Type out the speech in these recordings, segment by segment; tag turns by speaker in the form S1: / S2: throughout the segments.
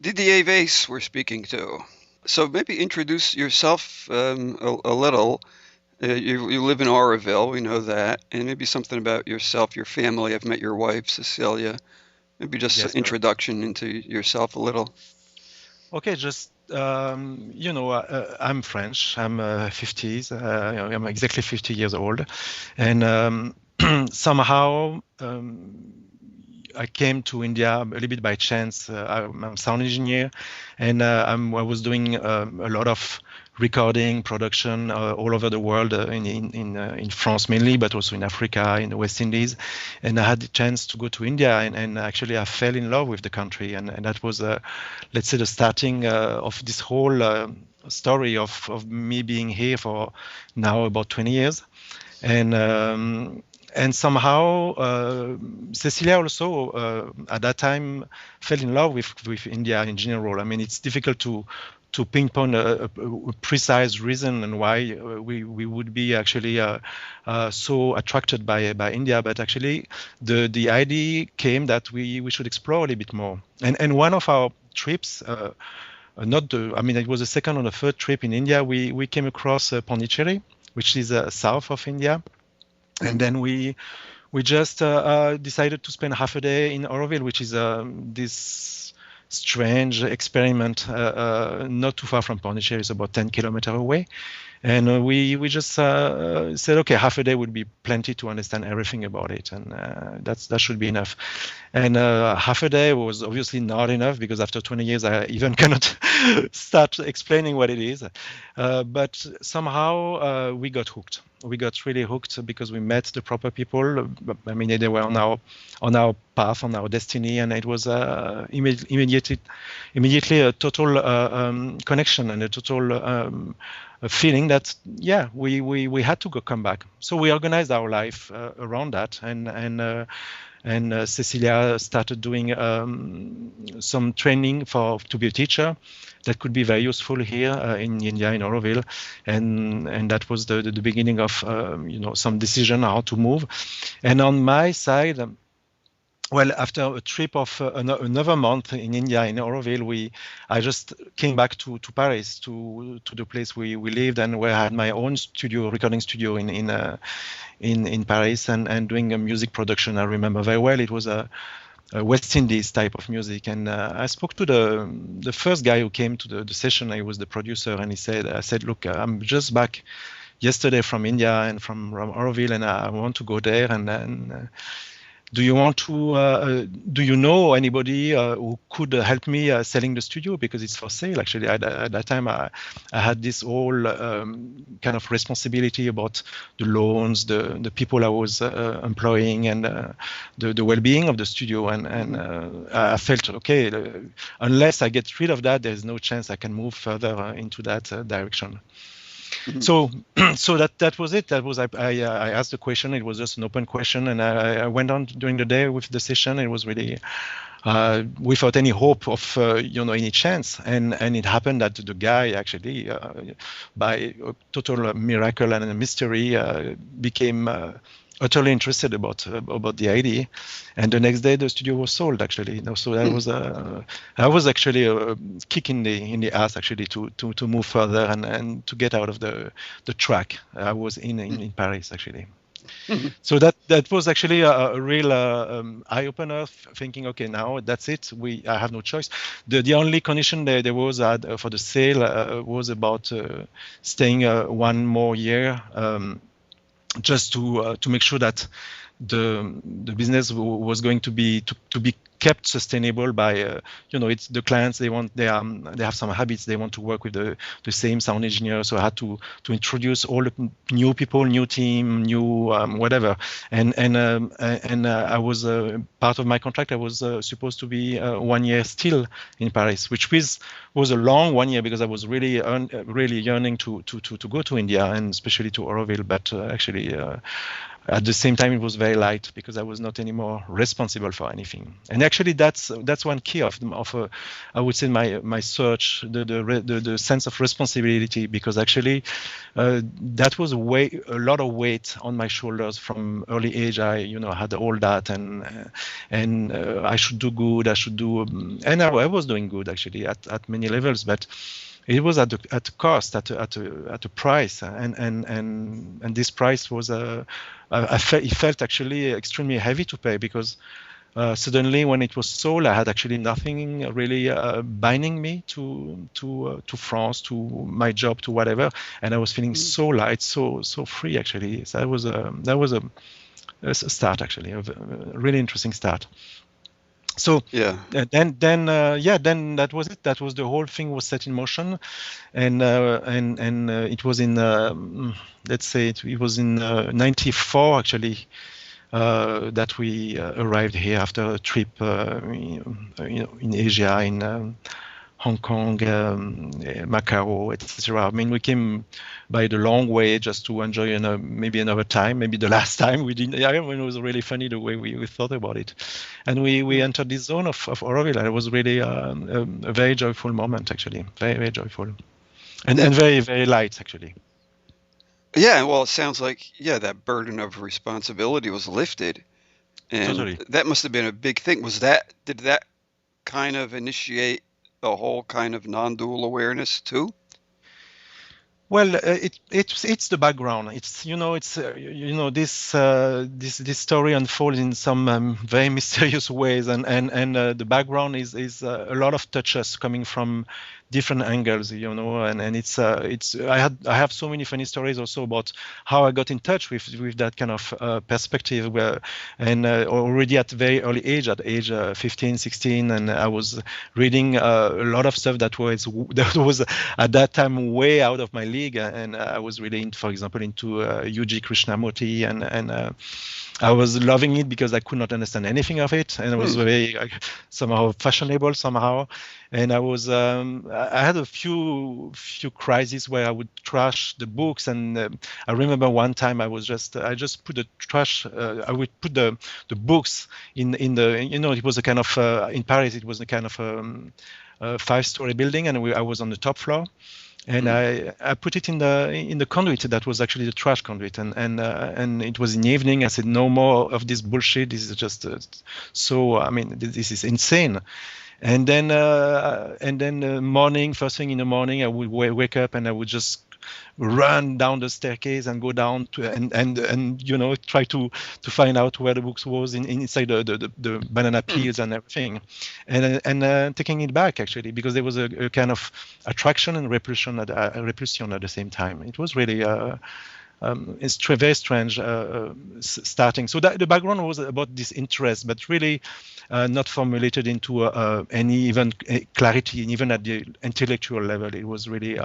S1: Didier Weiss we're speaking to. So maybe introduce yourself a little. You live in Auroville, we know that, and maybe something about yourself, your family. I've met your wife, Cecilia. Maybe just an
S2: Yes, correct.
S1: introduction into yourself a little.
S2: Okay, just I'm French. I'm 50s. I'm exactly 50 years old, and somehow I came to India a little bit by chance. I'm a sound engineer, and I was doing a lot of recording, production all over the world, in France mainly, but also in Africa, in the West Indies. And I had the chance to go to India, and actually I fell in love with the country, and that was, let's say, the starting of this whole story of me being here for now about 20 years. And somehow Cecilia also at that time fell in love with India in general. I mean, it's difficult to pinpoint a precise reason and why we would be actually so attracted by India, but actually the idea came that we should explore a little bit more. And one of our trips. Not the, I mean, it was the second or the third trip in India. We came across Pondicherry, which is south of India, and
S1: Mhm.
S2: then we just decided to spend half a day in Auroville, which is this strange experiment not too far from Pondicherry. It's about 10 kilometers away. And we just said, okay, half a day would be plenty to understand everything about it, and that should be enough. And half a day was obviously not enough because after 20 years, I even cannot start explaining what it is. But somehow we got hooked. We got really hooked because we met the proper people. I mean, they were on our path, on our destiny, and it was immediately a total connection and a total a feeling that yeah, we had to come back. So we organized our life around that, and Cecilia started doing some training to be a teacher that could be very useful here in India, in Auroville, and that was the beginning of some decision how to move. And on my side, well, after a trip of another month in India, in Auroville, I just came back to Paris, to the place we lived, and where I had my own studio, recording studio in Paris, and doing a music production. I remember very well. It was a West Indies type of music, and I spoke to the first guy who came to the session. He was the producer, and I said, look, I'm just back yesterday from India and from Auroville, and I want to go there, and do you know anybody who could help me selling the studio, because it's for sale? Actually, at that time, I had this whole kind of responsibility about the loans, the people I was employing, and the well-being of the studio. And I felt, okay, unless I get rid of that, there's no chance I can move further into that direction.
S1: Mhm.
S2: So, so that was it. That was I asked the question. It was just an open question, and I went on during the day with the session. It was really without any hope of any chance, and it happened that the guy actually, by a total miracle and a mystery, became utterly interested about the idea, and the next day the studio was sold actually. So that was actually a kick in the ass actually to move further and to get out of the track I was in Paris actually.
S1: Mhm.
S2: So that was actually a real eye opener, thinking, okay, now that's it. I have no choice. The only condition there was for the sale was about staying one more year, just to make sure that the business was going to be kept sustainable by it's the clients. They have some habits. They want to work with the same sound engineer. So I had to introduce all the new people, new team, new whatever. And I was part of my contract. I was supposed to be 1 year still in Paris, which was a long 1 year, because I was really yearning to go to India, and especially to Auroville. But actually, At the same time, it was very light because I was not anymore responsible for anything. And actually, that's one key of I would say my search, the sense of responsibility, because actually that was a lot of weight on my shoulders from early age. I had all that, and I should do good. I should do, and I was doing good actually at many levels, but it was at a cost, at a price, and this price was it felt actually extremely heavy to pay, because suddenly when it was sold, I had actually nothing really binding me to France, to my job, to whatever, and I was feeling so light, so free actually. So that was a start actually, a really interesting start. So then that was it. That was the whole thing was set in motion, and it was in let's say it was in '94 actually that we arrived here after a trip in Asia, in Hong Kong, Macau, etc. I mean, we came by the long way just to enjoy maybe another time, maybe the last time we didn't. I mean, it was really funny the way we thought about it, and we entered this zone of Auroville, and it was really a very joyful moment, actually, very very joyful, and very very light actually.
S1: Yeah, well, it sounds like that burden of responsibility was lifted, and
S2: Totally.
S1: that must have been a big thing. Did that kind of initiate the whole kind of non-dual awareness too?
S2: Well, it's the background. It's this story unfolds in some very mysterious ways, and the background is a lot of touches coming from different angles, and it's I have so many funny stories also about how I got in touch with that kind of perspective, and already at very early age, at age 15, 16, and I was reading a lot of stuff that was at that time way out of my league, and I was reading, for example, into U.G. Krishnamurti, and I was loving it because I could not understand anything of it, and it was very somehow fashionable somehow. And I had a few crises where I would trash the books, and I remember one time I just put the trash. I would put the books in the it was a kind of in Paris it was a kind of 5-story building, and I was on the top floor. And I put it in the conduit that was actually the trash conduit, and it was in the evening. I said, no more of this bullshit. This is just so. I mean, this is insane. And then morning, first thing in the morning, I would wake up and I would just run down the staircase and go down to and try to find out where the books was inside the banana peels and everything, and taking it back actually, because there was a kind of attraction and repulsion at the same time. It was really it's very strange starting. So that the background was about this interest, but really not formulated into any even clarity, even at the intellectual level. It was really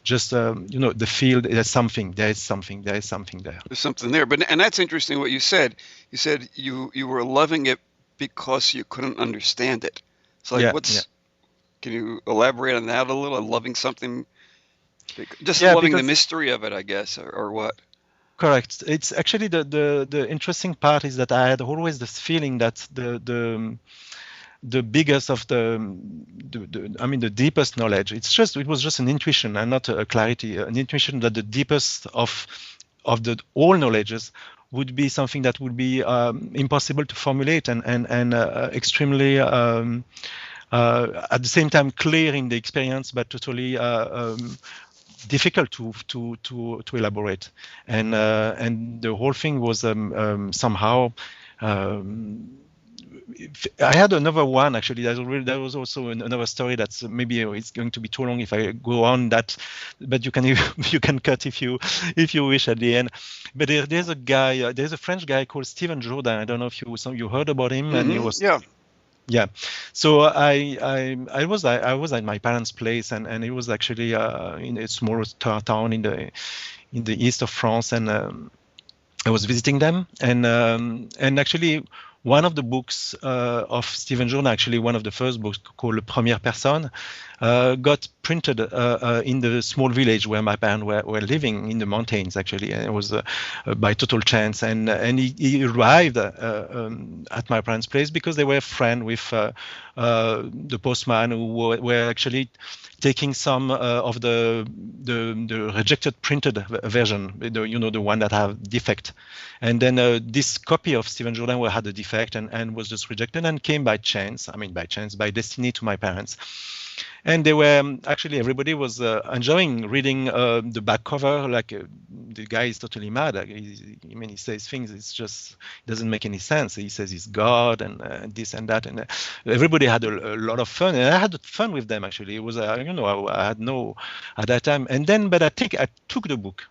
S2: just the field. There is something there. There's something there.
S1: But and that's interesting what you said. You said you were loving it because you couldn't understand it. It's like Can you elaborate on that a little? Loving something. Just loving the mystery of it, I guess, or what?
S2: Correct. It's actually the interesting part is that I had always this feeling that the biggest of the deepest knowledge. It was just an intuition and not a clarity. An intuition that the deepest of the all knowledges would be something that would be impossible to formulate and extremely at the same time clear in the experience, but totally difficult to elaborate, and the whole thing was somehow. I had another one actually. That was also another story that's maybe it's going to be too long if I go on that, but you can cut if you wish at the end. But there's a French guy called Jourdain. I don't know if you heard about him.
S1: Mm-hmm.
S2: And he was
S1: Yeah.
S2: So I was at my parents' place, and it was actually in a small town in the east of France, and I was visiting them, and actually one of the books of Jourdain, actually one of the first books called Première Personne, got printed in the small village where my parents were living in the mountains, actually. And it was by total chance. And he arrived at my parents' place because they were friends with the postman who were actually taking some of the rejected printed version, the one that have defect. And then this copy of Stephen Jourdain had a defect and was just rejected and came by chance, by destiny to my parents. And they were actually, everybody was enjoying reading the back cover. Like the guy is totally mad. He says things, it doesn't make any sense. He says he's God and this and that, and everybody had a lot of fun, and I had fun with them. Actually, it was I had no at that time. And then, but I took the book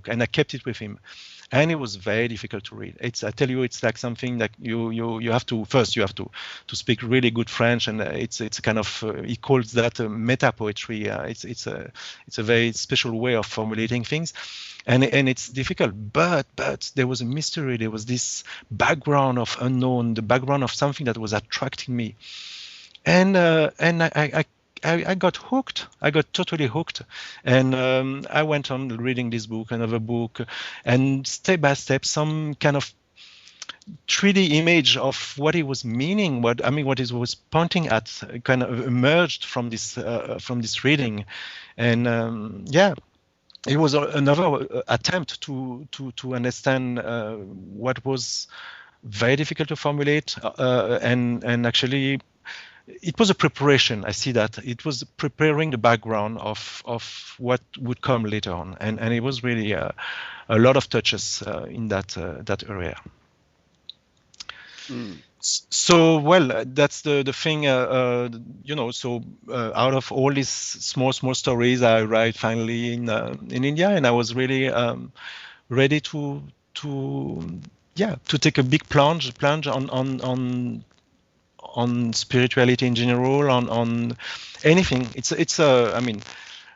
S2: and I kept it with him. And it was very difficult to read. I tell you, it's like something that you have to speak really good French, and it's a kind of he calls that meta poetry. It's a very special way of formulating things, and it's difficult. But there was a mystery. There was this background of unknown, the background of something that was attracting me, and I got hooked. I got totally hooked, and I went on reading this book, another book, and step by step, some kind of 3D image of what it was meaning, what it was pointing at, kind of emerged from this reading, and it was another attempt to understand what was very difficult to formulate, and actually. It was a preparation. I see that it was preparing the background of what would come later on, and it was really a lot of touches in that area. So that's the thing, So out of all these small stories, I arrived finally in India, and I was really ready to take a big plunge on spirituality in general, on anything. It's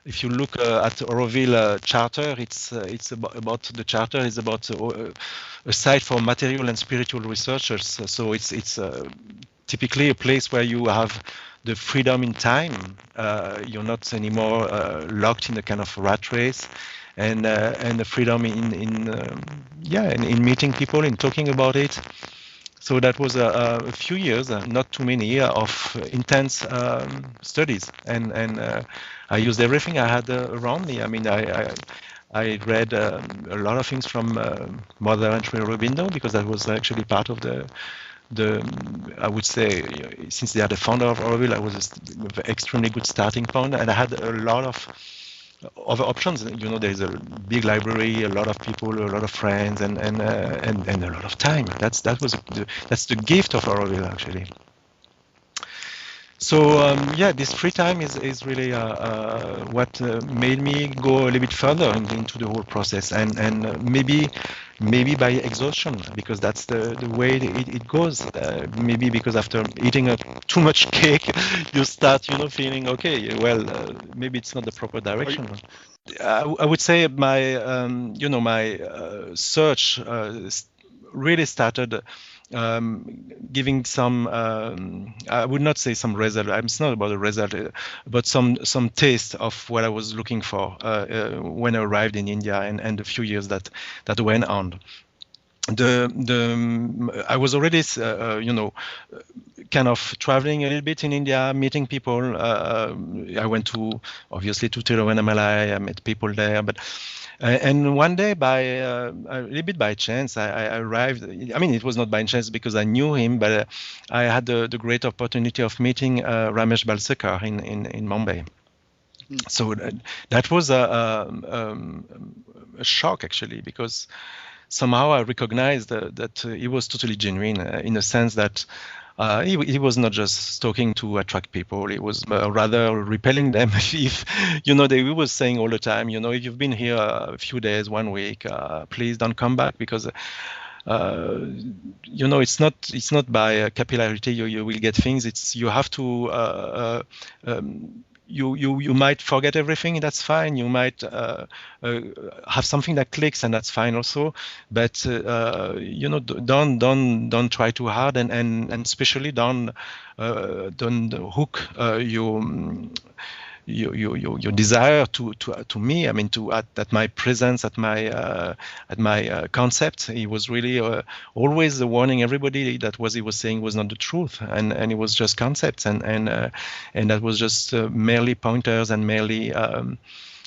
S2: if you look at Auroville Charter, it's about the charter is about a site for material and spiritual researchers. So it's typically a place where you have the freedom in time. You're not anymore locked in a kind of rat race, and the freedom in meeting people, in talking about it. So that was a few years, not too many, of intense studies, and I used everything I had around me. I read a lot of things from Mother and Sri Aurobindo, because that was actually part of the I would say, since they are the founder of Auroville, I was an extremely good starting point, and I had a lot of other options. There's a big library, a lot of people, a lot of friends, and a lot of time. That's the gift of Auroville, actually. So this free time is really what made me go a little bit further into the whole process, and maybe by exhaustion, because that's the way it goes. Maybe because after eating too much cake, you start feeling okay. Maybe it's not the proper direction. I would say my my search really started. Giving some, I would not say some result. It's not about a result, but some taste of what I was looking for when I arrived in India, and the few years that went on. I was already, kind of traveling a little bit in India, meeting people. I went obviously to Tiruvannamalai. I met people there, but. And one day, a little bit by chance, I arrived. It was not by chance because I knew him, but I had the great opportunity of meeting Ramesh Balsekar in Mumbai. So that was a shock, actually, because somehow I recognized that he was totally genuine, in a sense that he was not just talking to attract people. He was rather repelling them. If he was saying all the time, if you've been here a few days, 1 week, please don't come back, because it's not by capillarity you will get things. It's you have to. You might forget everything, that's fine. You might have something that clicks, and that's fine also. But don't try too hard, and especially don't hook your desire to me. I mean, at my presence, at my concept. He was really always warning everybody that what he was saying was not the truth, and it was just concepts, and that was just merely pointers and merely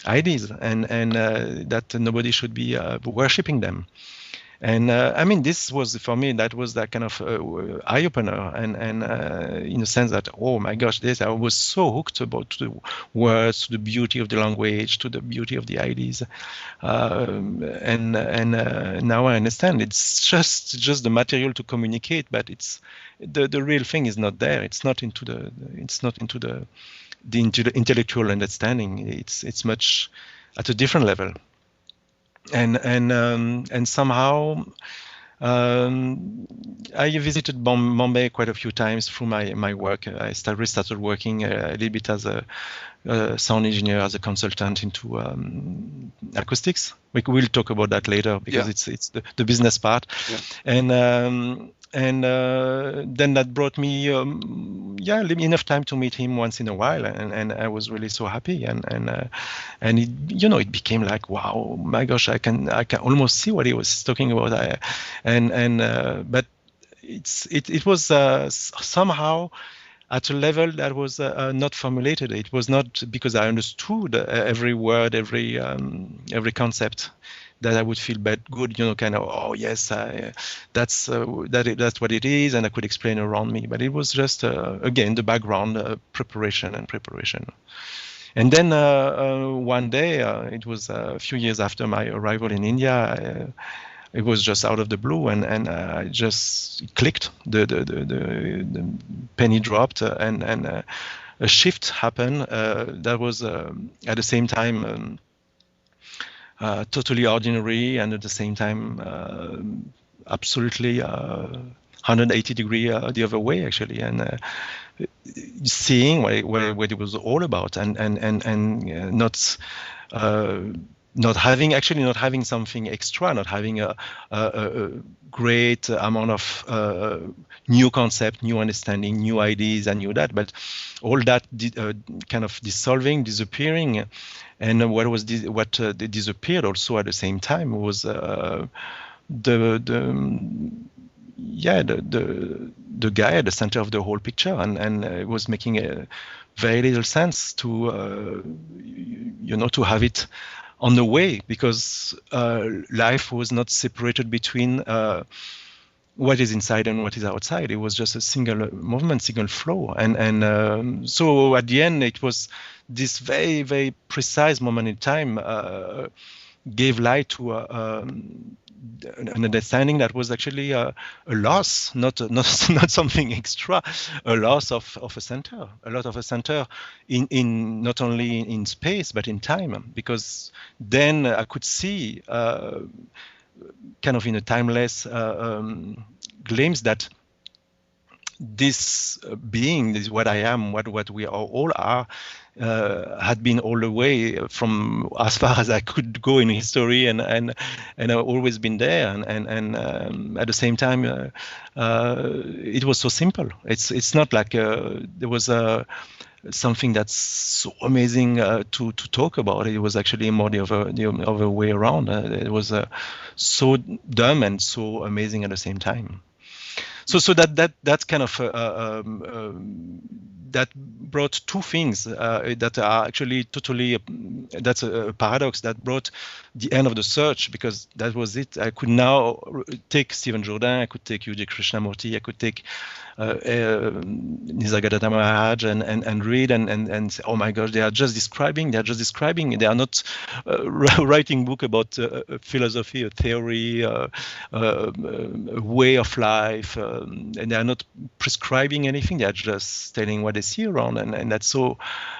S2: ideas, and that nobody should be worshipping them. And I mean, this was for me, that was that kind of eye opener, and in a sense that, oh my gosh, I was so hooked about to the words, to the beauty of the language, to the beauty of the ideas, and now I understand it's just the material to communicate, but it's the real thing is not there. It's not into the intellectual understanding. It's much at a different level. And somehow I visited Bombay quite a few times through my work. I restarted working a little bit as a sound engineer, as a consultant into acoustics. We will talk about that later because it's the business part. And then that brought me enough time to meet him once in a while, and I was really so happy, and it, it became like, wow, my gosh, I can almost see what he was talking about, but it was somehow at a level that was not formulated. It was not because I understood every word, every concept, that I would feel good, kind of, oh yes, that's what it is, and I could explain around me. But it was just again the background, preparation. And then one day, it was a few years after my arrival in India. It was just out of the blue, and I just clicked. The penny dropped, and a shift happened. That was at the same time. Totally ordinary, and at the same time absolutely 180 degree the other way, actually, and seeing what it was all about, and not having something extra, not having a great amount of new concept, new understanding, new ideas, and new that, but all that kind of dissolving, disappearing. And what disappeared also at the same time was the guy at the center of the whole picture, and it was making a very little sense to to have it on the way, because life was not separated between what is inside and what is outside. It was just a single movement, single flow, and so at the end it was this very, very precise moment in time gave light to an understanding that was actually a loss, not something extra, a loss of a center, a lot of a center in not only in space but in time, because then I could see kind of in a timeless glimpse that this being, this what I am, what we all are, had been all the way from as far as I could go in history, and I've always been there, and at the same time it was so simple. It's not like there was something that's so amazing to talk about. It was actually more the other way around. It was so dumb and so amazing at the same time. So that's kind of that brought two things that are actually totally, that's a paradox that brought the end of the search, because that was it. I could now take Stephen Jourdain, I could take U.J. Krishnamurti, I could take Nisargadatta Maharaj and read and say, oh my gosh, they are just describing, they are not writing book about philosophy, a theory, a way of life, and they are not prescribing anything, they are just telling what they see around, and that's so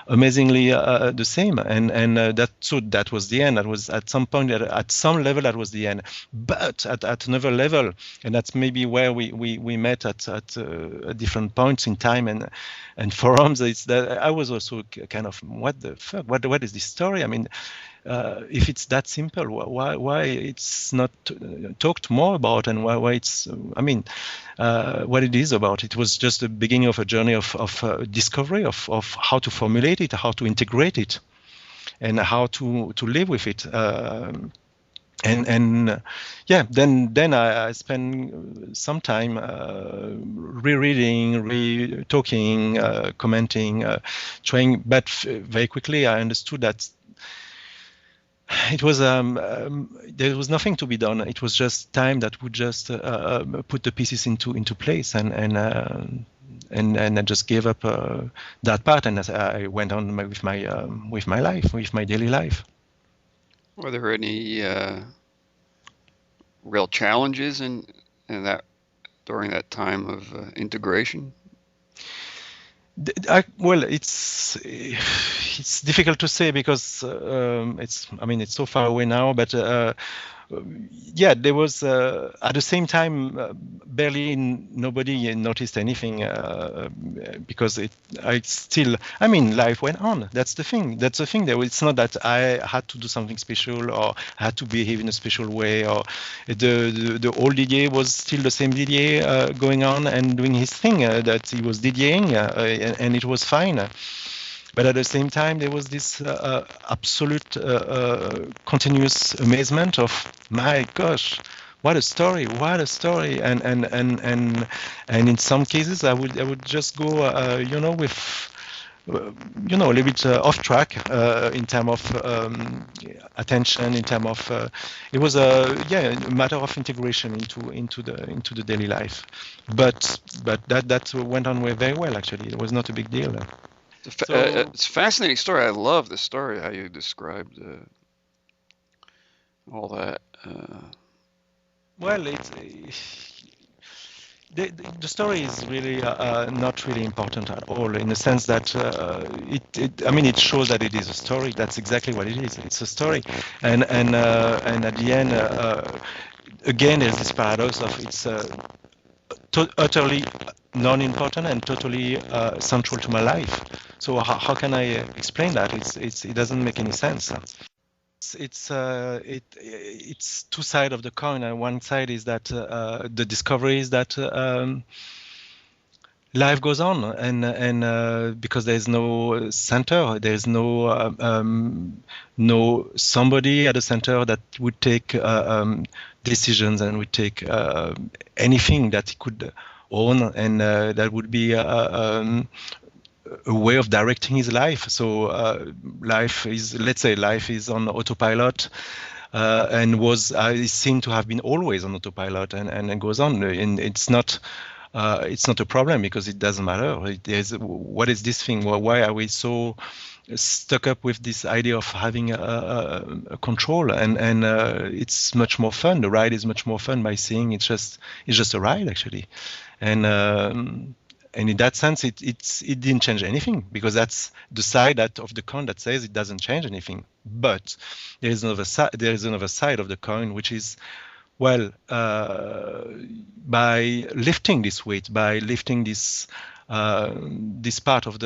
S2: amazingly the same, and that was the end. That was at some point, at some level, that was the end. But at another level, and that's maybe where we met at different points in time and forums, it's that I was also kind of, what the fuck, what is this story? I mean, if it's that simple, why it's not talked more about, and why it's, what it is about. It was just the beginning of a journey of discovery of how to formulate it, how to integrate it, and how to live with it. Then I spend some time rereading, re-talking, commenting, trying. But very quickly I understood that it was there was nothing to be done. It was just time that would just put the pieces into place, and I just gave up that part, and I went on with my life, with my daily life.
S1: Were there any real challenges in that during that time of integration?
S2: Well, it's difficult to say because it's so far away now. But there was at the same time barely nobody noticed anything because life went on. That's the thing. It's not that I had to do something special or had to behave in a special way, or the old Didier was still the same Didier going on and doing his thing that he was Didier'ing, and it was fine. But at the same time, there was this absolute continuous amazement of, my gosh, what a story! And in some cases, I would just go, with a little bit off track in terms of attention, in terms of it was a matter of integration into the daily life. But that went on very well, actually. It was not a big deal.
S1: It's a fascinating story. I love the story, how you described all that.
S2: Well, the story is really not really important at all, in the sense that it shows that it is a story. That's exactly what it is. It's a story, and at the end, again, there's this paradox of it's utterly non-important and totally central to my life. So how can I explain that? It doesn't make any sense. It's two sides of the coin. And one side is that the discovery is that life goes on, and because there's no center, there's no somebody at the center that would take decisions and would take anything that he could own, and that would be a way of directing his life. So life is on autopilot, and is seen to have been always on autopilot, and it goes on, and it's not a problem because it doesn't matter. What is this thing? Why are we so stuck up with this idea of having a control? And it's much more fun. The ride is much more fun by seeing it's just a ride, actually. And in that sense, it didn't change anything, because that's the side of the coin that says it doesn't change anything. But there is another side of the coin, which is, well, by lifting this weight, by lifting this part of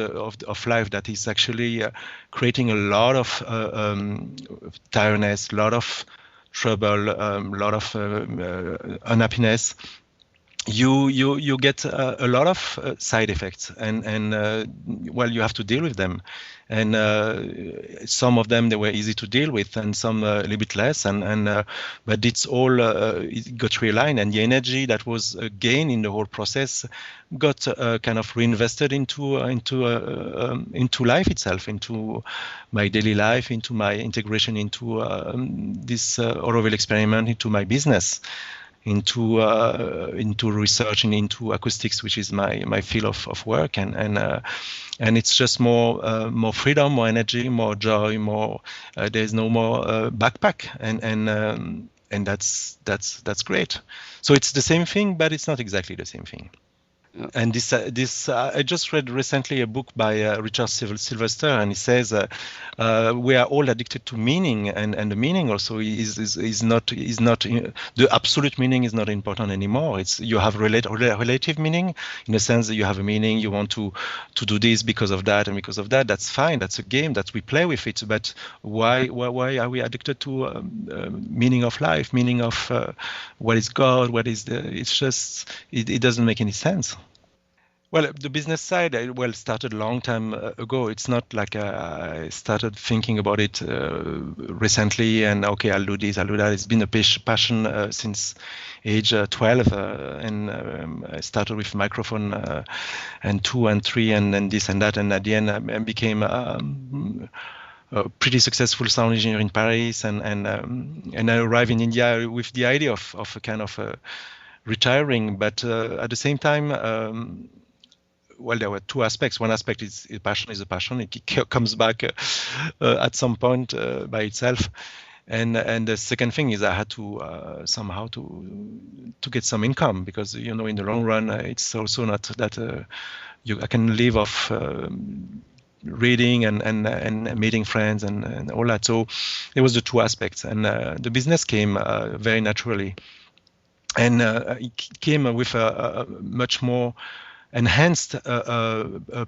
S2: life that is actually creating a lot of tiredness, a lot of trouble, a lot of unhappiness, you get a lot of side effects, and you have to deal with them, and some of them, they were easy to deal with, and some a little bit less, but it's all it got realigned, and the energy that was gained in the whole process got kind of reinvested into life itself, into my daily life, into my integration into this Auroville experiment, into my business, into research and into acoustics, which is my field of work, and it's just more freedom, more energy, more joy, more there's no more backpack, and that's great. So it's the same thing, but it's not exactly the same thing.
S1: Yeah.
S2: And I just read recently a book by Richard Sylvester, and he says we are all addicted to meaning, and the meaning also is not the absolute meaning is not important anymore. It's you have relative meaning, in the sense that you have a meaning, you want to do this because of that and because of that. That's fine. That's a game that we play with it. But why are we addicted to meaning of life, meaning of what is God, what is the? It's just it doesn't make any sense. Well, the business side, started a long time ago. It's not like I started thinking about it recently and, okay, I'll do this, I'll do that. It's been a passion since age 12. And I started with microphone and 2 and 3 and then this and that. And at the end, I became a pretty successful sound engineer in Paris. And I arrived in India with the idea of a kind of retiring. But at the same time, well, there were two aspects. One aspect is a passion is a passion. It comes back at some point by itself. And the second thing is I had to somehow to get some income, because in the long run it's also not that I can live off reading and meeting friends and all that. So there was the two aspects, and the business came very naturally, and it came with a much more enhanced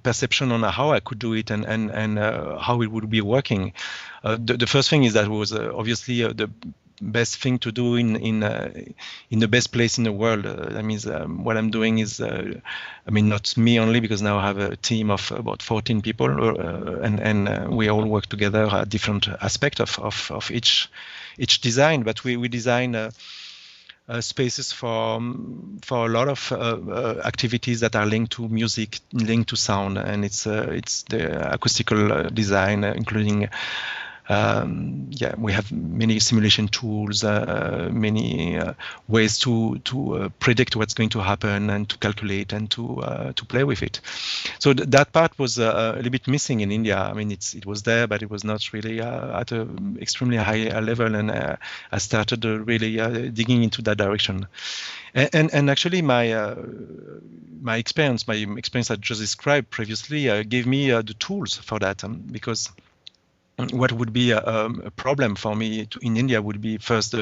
S2: perception on how I could do it and how it would be working. The first thing is that it was obviously the best thing to do in the best place in the world. That means what I'm doing is, not me only, because now I have a team of about 14 people, and we all work together at different aspects of each design. But we design spaces for a lot of activities that are linked to music, linked to sound, and it's the acoustical design, including we have many simulation tools, many ways to predict what's going to happen and to calculate and to play with it. So that part was a little bit missing in India. It was there, but it was not really at an extremely high level, and I started really digging into that direction. And actually, my experience I just described previously gave me the tools for that, because what would be a problem for me in India would be first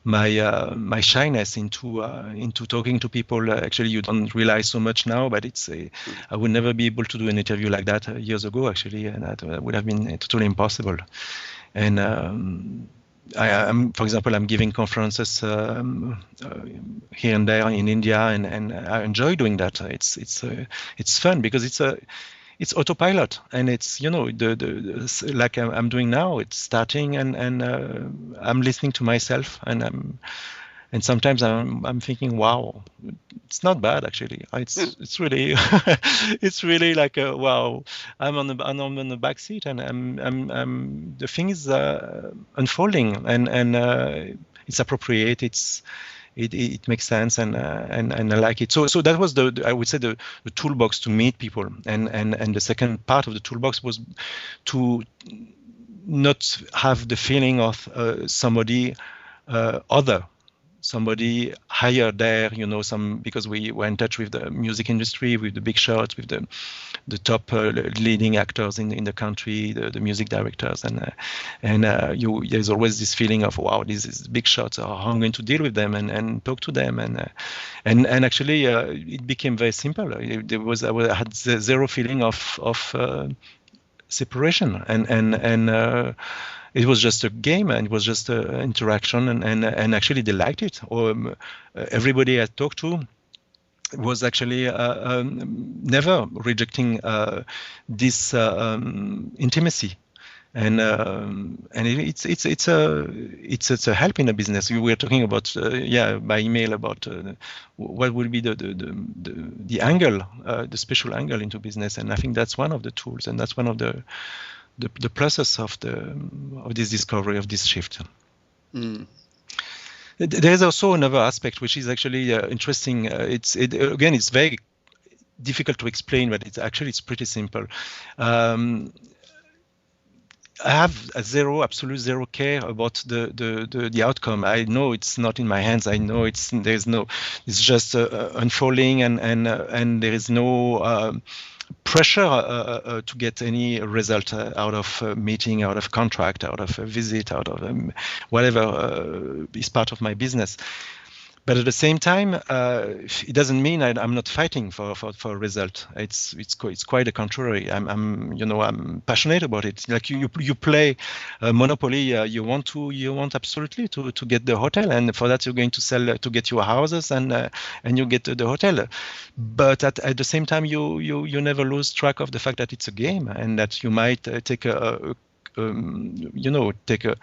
S2: my shyness into talking to people. Actually, you don't realize so much now, but I would never be able to do an interview like that years ago, actually, and that would have been totally impossible. And for example, I'm giving conferences here and there in India, and I enjoy doing that. It's fun because it's autopilot, and it's like I'm doing now. It's starting, and I'm listening to myself, and sometimes I'm thinking, wow, it's not bad actually. It's really it's really like wow. I'm on the back seat, and I'm the thing is unfolding, and it's appropriate. It makes sense, and I like it. So that was I would say the toolbox to meet people, and the second part of the toolbox was to not have the feeling of somebody somebody higher there, because we were in touch with the music industry, with the big shots, with the top leading actors in the country, the music directors, and there's always this feeling of, wow, these is big shots. How I'm going to deal with them and talk to them, and actually it became very simple. I had zero feeling of separation, and it was just a game, and it was just an interaction, and actually they liked it. Or everybody I talked to was actually never rejecting this intimacy, and it's a help in a business. We were talking about by email about what would be the angle, the special angle into business, and I think that's one of the tools, and that's one of the process of this discovery, of this shift. There is also another aspect which is actually interesting. It's very difficult to explain, but it's pretty simple. I have a absolute zero care about the outcome. I know it's not in my hands. I know it's just unfolding, and there is no pressure to get any result out of a meeting, out of contract, out of a visit, out of whatever is part of my business. But at the same time, it doesn't mean I'm not fighting for a result. It's quite the contrary. I'm passionate about it. Like you play Monopoly, you want absolutely to get the hotel, and for that you're going to sell to get your houses, and you get the hotel. But at the same time, you never lose track of the fact that it's a game, and that you might take take a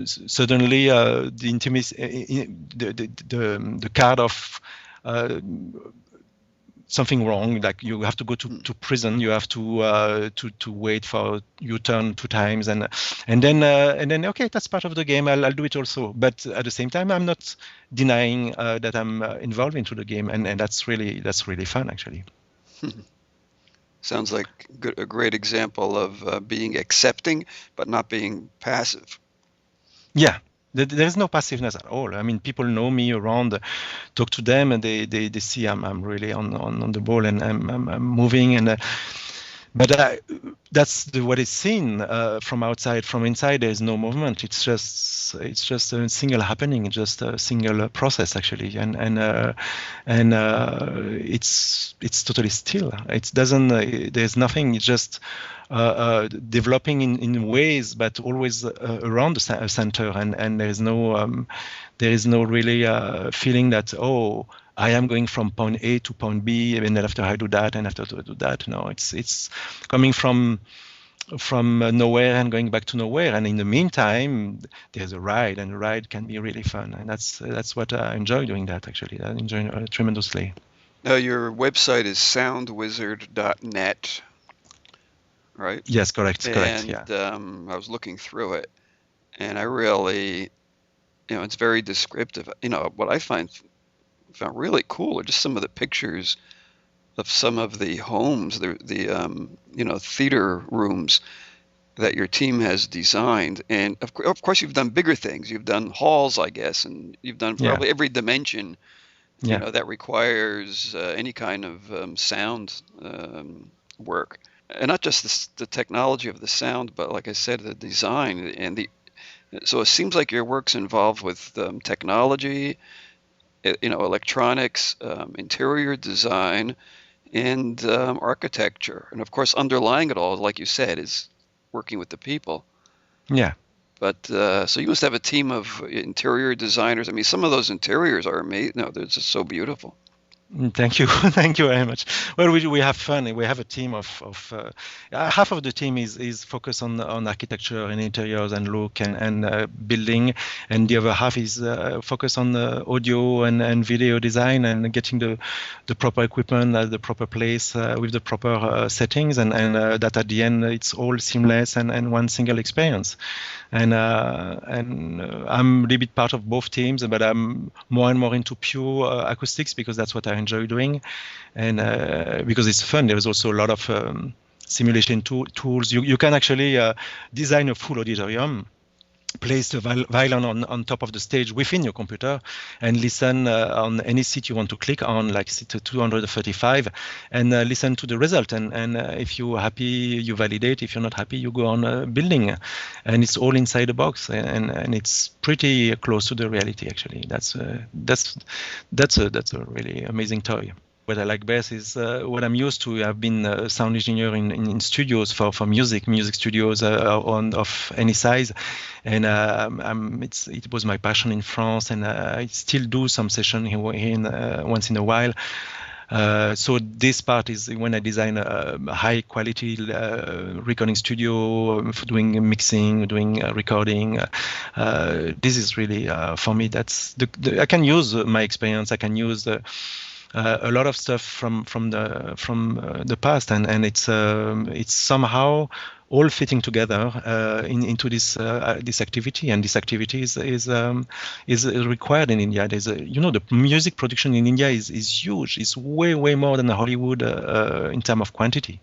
S2: suddenly the intimacy, the card of something wrong, like you have to go to prison, you have to wait for your turn 2 times, and then okay, that's part of the game. I'll do it also, but at the same time, I'm not denying that I'm involved into the game, and that's really fun actually.
S1: Sounds like a great example of being accepting, but not being passive.
S2: Yeah, there is no passiveness at all. I mean, people know me around, talk to them, and they see I'm really on the ball, and I'm moving, and but that's what is seen from outside. From inside, there is no movement. It's just a single happening, just a single process actually, and it's totally still. It doesn't. There's nothing. It's just developing in ways, but always around the center, and there is no really feeling that, oh, I am going from point A to point B, and then after I do that, and after I do that. No, it's coming from nowhere and going back to nowhere, and in the meantime, there's a ride, and the ride can be really fun, and that's what I enjoy doing. That actually, I enjoy it tremendously.
S1: Now, your website is soundwizard.net, right?
S2: Yes, correct.
S1: And
S2: yeah.
S1: I was looking through it, and I really, it's very descriptive. What I found really cool are just some of the pictures of some of the homes, the theater rooms that your team has designed. And of course, you've done bigger things. You've done halls, I guess, and you've done probably every dimension, that requires any kind of sound work. And not just the technology of the sound, but like I said, the design and so it seems like your work's involved with technology, electronics, interior design, and architecture. And of course, underlying it all, like you said, is working with the people.
S2: Yeah.
S1: But so you must have a team of interior designers. I mean, some of those interiors are amazing. No, they're just so beautiful.
S2: Thank you. Thank you very much. Well, we have fun. We have a team of half of the team is focused on architecture and interiors and look and building, and the other half is focused on audio and video design and getting the proper equipment at the proper place with the proper settings, and that at the end it's all seamless and one single experience. And I'm a little bit part of both teams, but I'm more and more into pure acoustics because that's what I enjoy doing, and because it's fun. There is also a lot of simulation tools. You can actually design a full auditorium, place the violin on top of the stage within your computer, and listen on any seat you want to click on, like seat 235, and listen to the result. And if you're happy, you validate. If you're not happy, you go on building. And it's all inside the box, and it's pretty close to the reality. Actually, that's a really amazing toy. What I like best is what I'm used to. I've been a sound engineer in studios for music studios of any size, and it was my passion in France, and I still do some session here once in a while. So this part is when I design a high quality recording studio for doing mixing, doing recording. This is really for me. That's I can use my experience. I can use a lot of stuff from the past, and it's somehow all fitting together into this activity, and this activity is required in India. There's the music production in India is huge. It's way more than Hollywood in terms of quantity.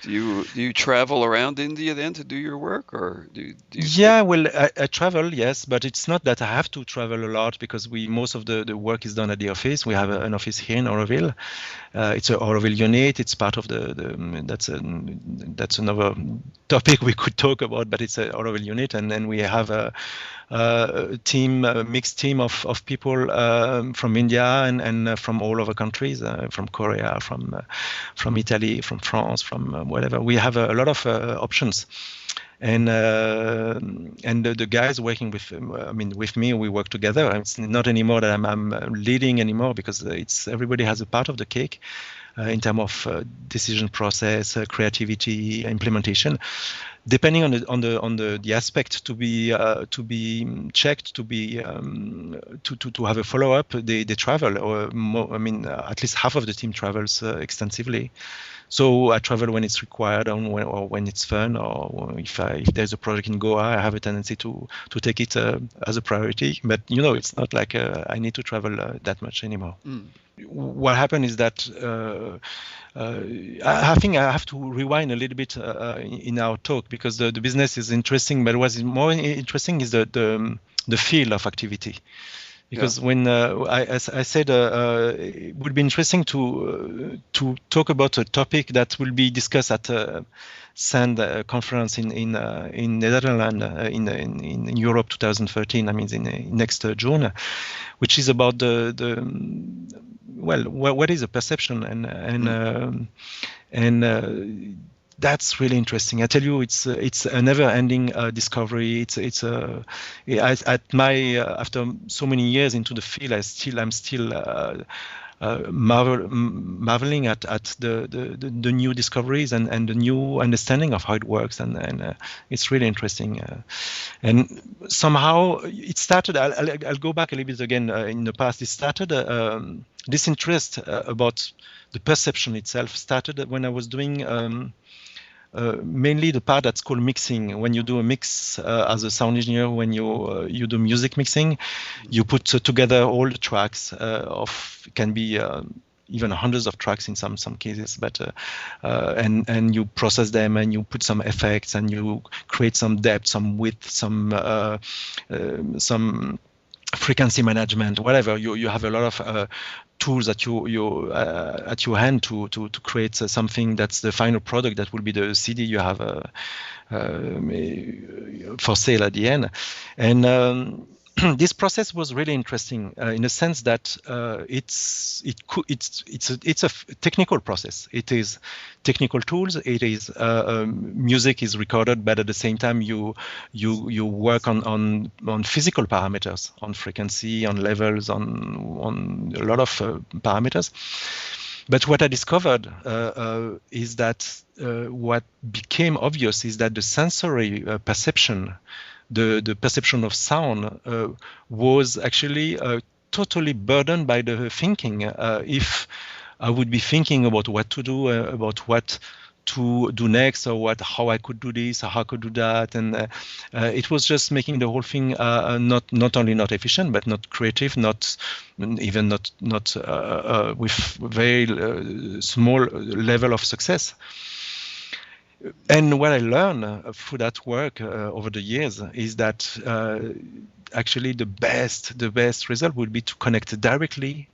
S1: Do you travel around India then to do your work, or do you
S2: Yeah, well, I travel, yes, but it's not that I have to travel a lot because most of the work is done at the office. We have an office here in Auroville. It's an Auroville unit. It's part of that's another topic we could talk about, but it's an Auroville unit, and then we have a team, a mixed team of people from India and from all over countries, from Korea, from Italy, from France, from whatever. We have a lot of options. And the guys working with me, we work together. It's not anymore that I'm leading anymore, because it's everybody has a part of the cake in terms of decision process, creativity, implementation. Depending on the aspect to be checked, to have a follow up, they travel, or more, at least half of the team travels extensively. So I travel when it's required, or when it's fun, or if there's a project in Goa, I have a tendency to take it as a priority. But it's not like I need to travel that much anymore. What happened is that I think I have to rewind a little bit in our talk, because the business is interesting, but what's more interesting is the field of activity. Because when I said it would be interesting to talk about a topic that will be discussed at SAND conference in Netherlands in Europe 2013. In next June, which is about what is a perception, and that's really interesting. I tell you, it's a never-ending discovery. After so many years into the field, I'm still marveling at the new discoveries and the new understanding of how it works, and it's really interesting. And somehow it started. I'll go back a little bit again in the past. It started this interest about the perception itself started when I was doing. Mainly the part that's called mixing. When you do a mix as a sound engineer, when you do music mixing, you put together all the tracks can be even hundreds of tracks in some cases, but and you process them, and you put some effects, and you create some depth, some width, some frequency management, whatever. You have a lot of tools at your hand to create something that's the final product that will be the CD you have for sale at the end. And this process was really interesting in the sense that it's a technical process. It is technical tools. It is music is recorded, but at the same time you work on physical parameters, on frequency, on levels, on a lot of parameters. But what I discovered is that what became obvious is that the sensory perception, the perception of sound, was actually totally burdened by the thinking. If I would be thinking about what to do, about what to do next, or how I could do this, or how I could do that, and it was just making the whole thing not only not efficient, but not creative, not with very small level of success. And what I learned through that work over the years is that actually the best result would be to connect directly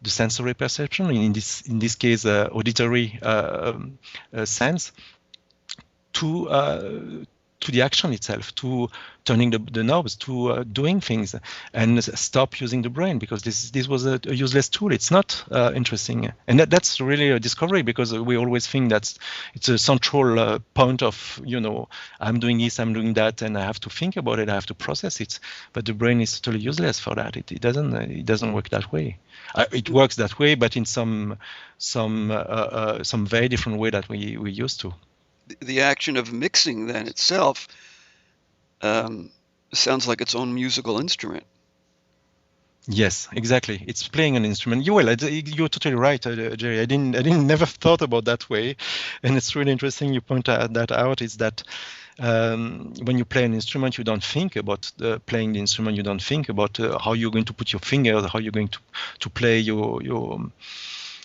S2: the sensory perception, in this case auditory sense, to the action itself, to turning the knobs, to doing things, and stop using the brain, because this was a useless tool. It's not interesting, and that's really a discovery, because we always think that it's a central point of, I'm doing this, I'm doing that, and I have to think about it, I have to process it. But the brain is totally useless for that. It doesn't work that way. It works that way, but in some very different way that we used to.
S1: The action of mixing then itself sounds like its own musical instrument.
S2: Yes, exactly. It's playing an instrument. You're totally right, Jerry. I never thought about that way, and it's really interesting you point that out. Is that when you play an instrument, you don't think about playing the instrument. You don't think about how you're going to put your fingers, how you're going to play your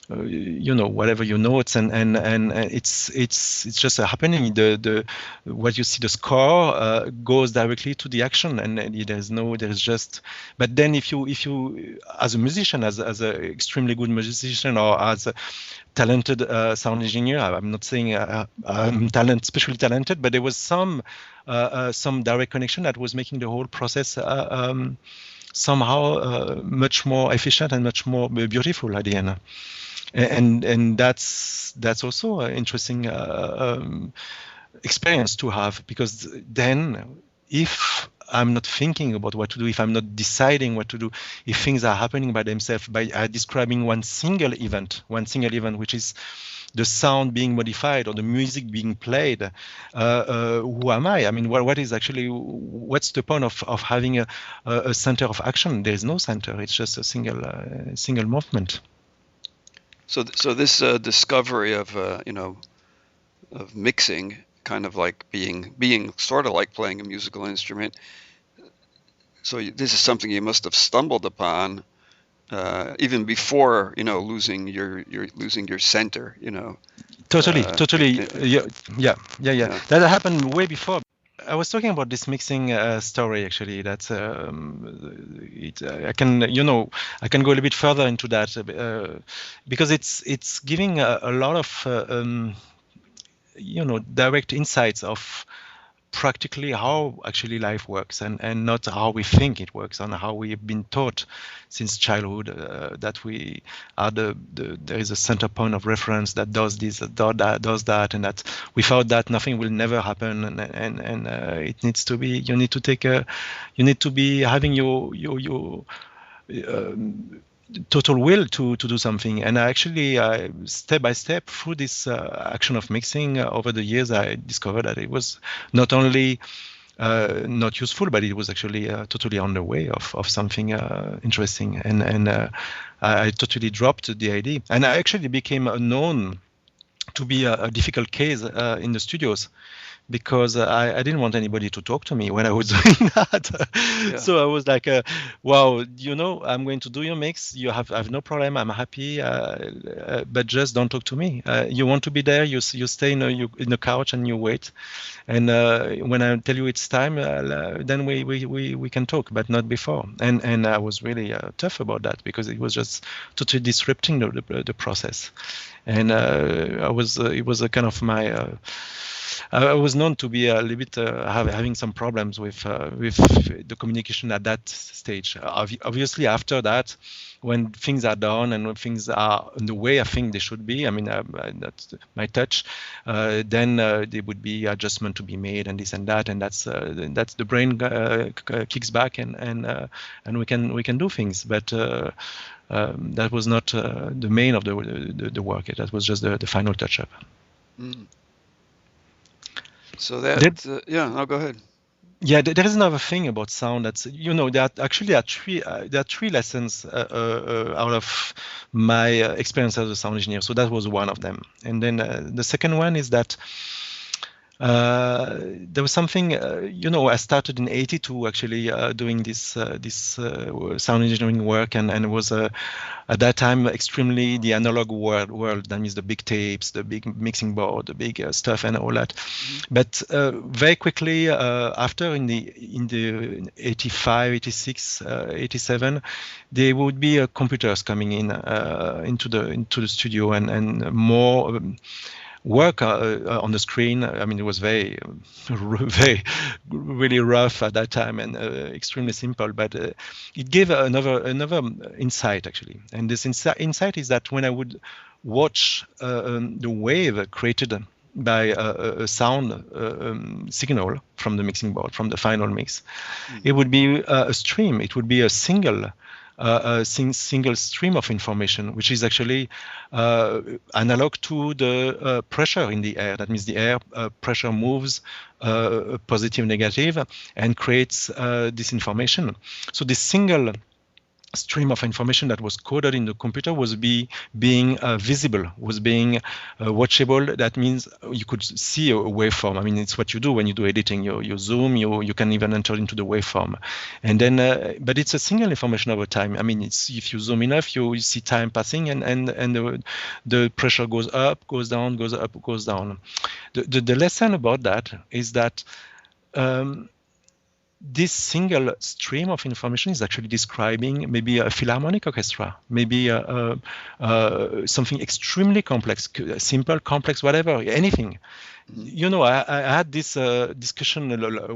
S2: whatever your notes, and it's just happening. The what you see, the score goes directly to the action, and there's just. But then if you as a musician, as a extremely good musician, or as a talented sound engineer, I'm not saying I'm especially talented, but there was some direct connection that was making the whole process somehow much more efficient and much more beautiful at the end. And that's also an interesting experience to have, because then if I'm not thinking about what to do, if I'm not deciding what to do, if things are happening by themselves, by describing one single event, which is the sound being modified or the music being played, who am I? I mean, what's the point of having a center of action? There is no center. It's just a single movement.
S1: So this discovery of of mixing, kind of like being sort of like playing a musical instrument. So this is something you must have stumbled upon even before losing your center.
S2: Totally. Yeah. That happened way before. I was talking about this mixing story, actually. That I can go a little bit further into that because it's giving a lot of direct insights of practically how actually life works, and not how we think it works, and how we've been taught since childhood that we are there is a center point of reference that does this, does that, and that without that nothing will never happen, and it needs to be, you need to be having your total will to do something. And actually step by step through this action of mixing over the years, I discovered that it was not only not useful, but it was actually totally on the way of something interesting, and I totally dropped the idea, and I actually became known to be a difficult case in the studios, because I didn't want anybody to talk to me when I was doing that. Yeah. So I was like, wow, I'm going to do your mix. I have no problem. I'm happy, but just don't talk to me. You want to be there, you stay in the couch and you wait. And when I tell you it's time, then we can talk, but not before. And I was really tough about that, because it was just totally disrupting the process. And it was a kind of my... I was known to be a little bit having some problems with the communication at that stage. Obviously, after that, when things are done and when things are in the way I think they should be, I mean, that's my touch, then there would be adjustment to be made and this and that, and that's the brain kicks back, and we can do things. But that was not the main of the work. That was just the final touch-up. Mm.
S1: So that no, go ahead.
S2: Yeah, there is another thing about sound. That's there are three lessons out of my experience as a sound engineer. So that was one of them. And then the second one is that there was something, I started in '82 actually doing this sound engineering work, and it was at that time extremely the analog world. That means the big tapes, the big mixing board, the big stuff, and all that. Mm-hmm. But very quickly after, in the 85, 86, 87, there would be computers coming in into the studio, and more. Work on the screen. I mean, it was very really rough at that time, and extremely simple, but it gave another insight, actually. And this insight is that when I would watch the wave created by a sound signal from the mixing board, from the final mix, it would be a stream. It would be a single stream of information, which is actually analog to the pressure in the air. That means the air pressure moves positive, negative, and creates this information. So this single stream of information that was coded in the computer was being visible, was being watchable. That means you could see a waveform. I mean, it's what you do when you do editing. You zoom, you can even enter into the waveform. And then, but it's a single information over time. I mean, it's if you zoom enough, you see time passing, and the pressure goes up, goes down, goes up, goes down. The lesson about that is that this single stream of information is actually describing maybe a philharmonic orchestra, maybe something extremely complex, simple, complex, whatever, anything. You know, I had this discussion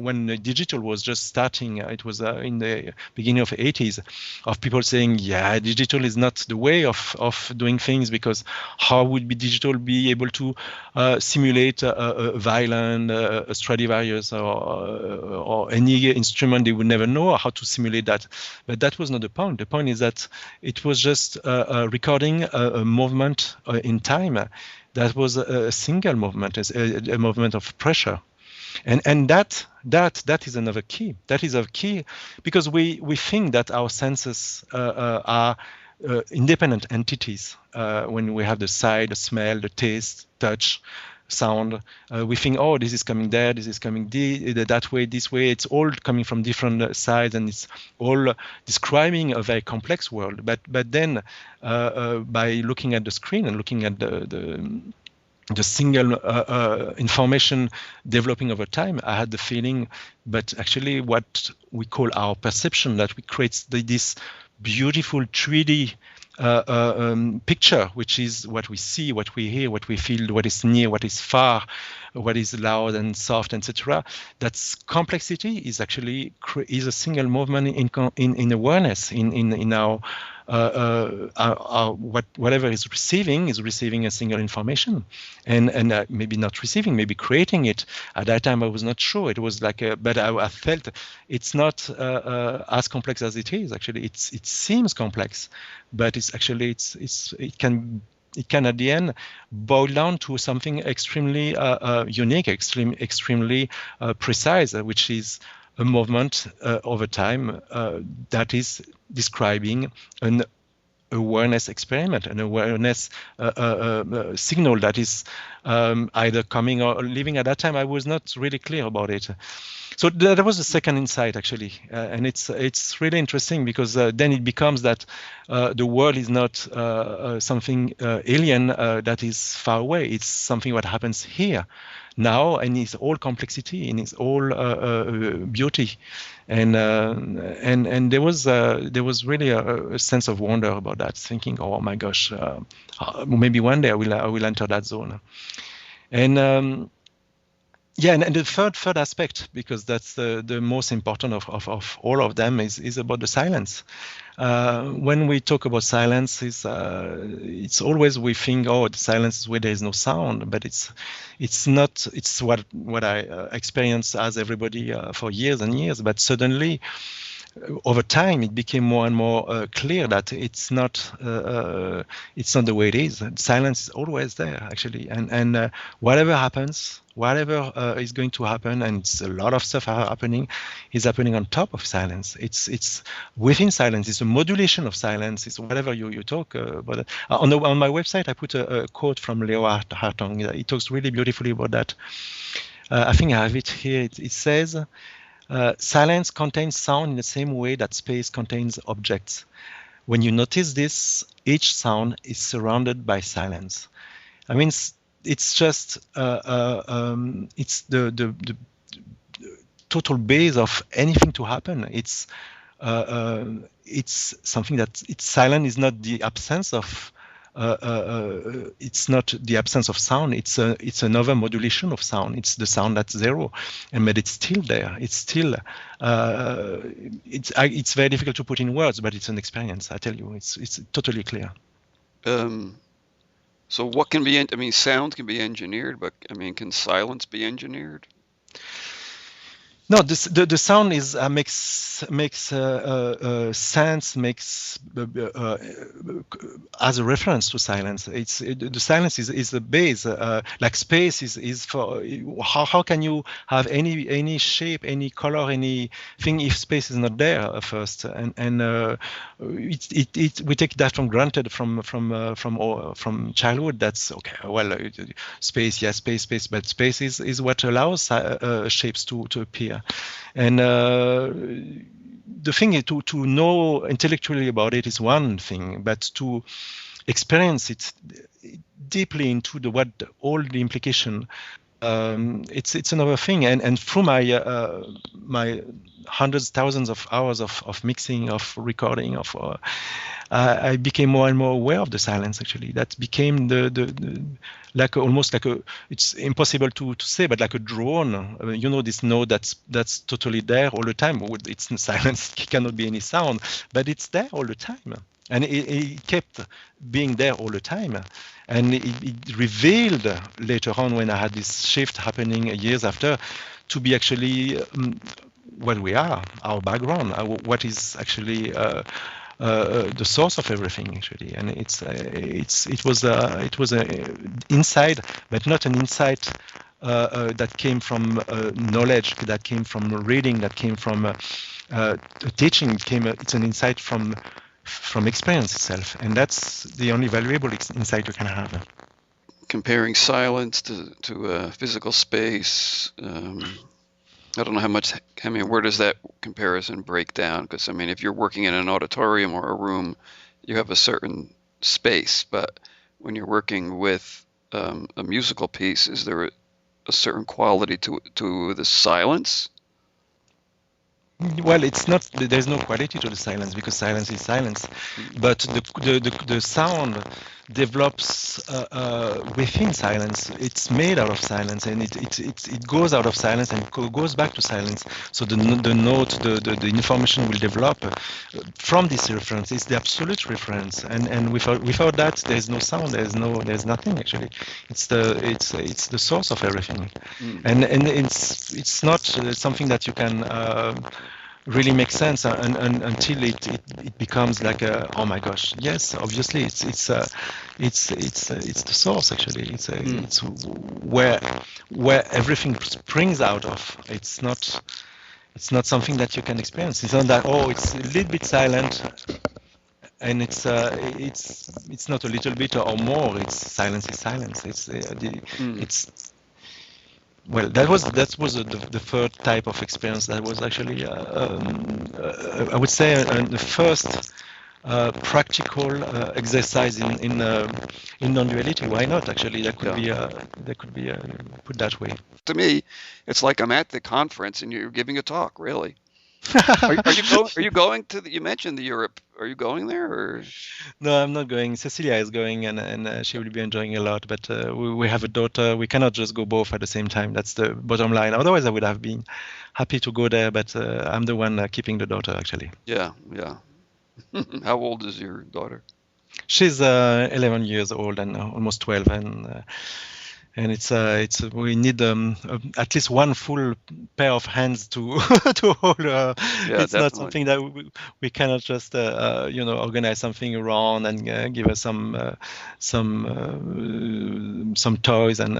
S2: when digital was just starting. It was in the beginning of the 80s, of people saying, yeah, digital is not the way of doing things, because how would digital be able to simulate a violin, a Stradivarius, or any instrument? They would never know how to simulate that. But that was not the point. The point is that it was just recording a movement in time. That was a single movement, a movement of pressure, and that is another key. That is a key, because we think that our senses are independent entities. When we have the sight, the smell, the taste, touch, sound, we think, oh, this is coming there, this is coming that way, this way. It's all coming from different sides, and it's all describing a very complex world. But then, by looking at the screen and looking at the single information developing over time, I had the feeling, but actually what we call our perception, that we create this beautiful 3D picture, which is what we see, what we hear, what we feel, what is near, what is far, what is loud and soft, etc. That complexity is actually is a single movement in awareness, in our whatever is receiving a single information, and maybe not receiving, maybe creating it. At that time, I was not sure. It was like, but I felt it's not as complex as it is. Actually, it seems complex, but it's actually it can at the end boil down to something extremely unique, extremely precise, which is a movement over time that is describing an awareness experiment, an awareness signal that is either coming or leaving. At that time, I was not really clear about it. So that was the second insight, actually, and it's really interesting, because then it becomes that the world is not something alien that is far away. It's something what happens here now, and its all complexity, in its all beauty, and there was really a sense of wonder about that, thinking, oh my gosh, maybe one day I will enter that zone. And yeah, and the third aspect, because that's the most important of all of them, is about the silence. When we talk about silence, it's always we think, oh, the silence is where there is no sound, but it's not. It's what I experienced as everybody for years and years, but suddenly, over time, it became more and more clear that it's not the way it is. Silence is always there, actually, and whatever happens, whatever is going to happen, and it's a lot of stuff is happening on top of silence. It's within silence. It's a modulation of silence. It's whatever you talk about. On my website, I put a quote from Leo Hartong. He talks really beautifully about that. I think I have it here. It says, silence contains sound in the same way that space contains objects. When you notice this, each sound is surrounded by silence. I mean, it's just it's the total base of anything to happen. It's something that silent is not the absence of. It's not the absence of sound. It's another modulation of sound. It's the sound that's zero, but it's still there. It's still. It's very difficult to put in words, but it's an experience. I tell you, it's totally clear.
S1: So what can be? I mean, sound can be engineered, but I mean, can silence be engineered?
S2: No, the sound is makes sense, makes as a reference to silence. The silence is the base. Like space is for how can you have any shape, any color, anything if space is not there first, and we take that for granted from childhood. That's okay. Well, space, yes, space, but space is what allows shapes to appear. And the thing is to know intellectually about it is one thing, but to experience it deeply into what all the implication, it's another thing. And through my hundreds, thousands of hours of mixing, of recording, I became more and more aware of the silence. Actually, that became the like almost like it's impossible to say, but like a drone. This note that's totally there all the time. It's in silence. It cannot be any sound, but it's there all the time. And it kept being there all the time. And it revealed later on, when I had this shift happening years after, to be actually what we are, our background, what is actually the source of everything, actually. And it was an insight, but not an insight that came from knowledge, that came from reading, that came from teaching. It's an insight from experience itself, and that's the only valuable insight you can have.
S1: Comparing silence to physical space, I don't know where does that comparison break down? Because, I mean, if you're working in an auditorium or a room, you have a certain space, but when you're working with a musical piece, is there a certain quality to the silence?
S2: Well, it's not. There's no quality to the silence, because silence is silence, but the sound develops within silence. It's made out of silence, and it goes out of silence and goes back to silence. So the note, the information will develop from this reference. It's the absolute reference, and without that, there's no sound. There's nothing actually. It's the source of everything, and it's not something that you can really make sense until it becomes like oh my gosh, yes, obviously it's the source actually. It's where everything springs out of. It's not something that you can experience. It's not that, oh, it's a little bit silent and it's not a little bit or more. It's silence is silence. It's well, that was the third type of experience. That was actually, I would say, the first practical exercise in non-duality. Why not? Actually, that could be put that way.
S1: To me, it's like I'm at the conference and you're giving a talk. Really. Are you going to you mentioned the Europe? Are you going there or?
S2: No, I'm not going. Cecilia is going, and she will be enjoying a lot. But we have a daughter. We cannot just go both at the same time. That's the bottom line. Otherwise, I would have been happy to go there. But I'm the one keeping the daughter, actually.
S1: Yeah. How old is your daughter?
S2: She's 11 years old and almost 12, and it's we need at least one full pair of hands to to hold her.
S1: Yeah,
S2: It's
S1: definitely.
S2: not something that we cannot just organize something around and give her some toys, and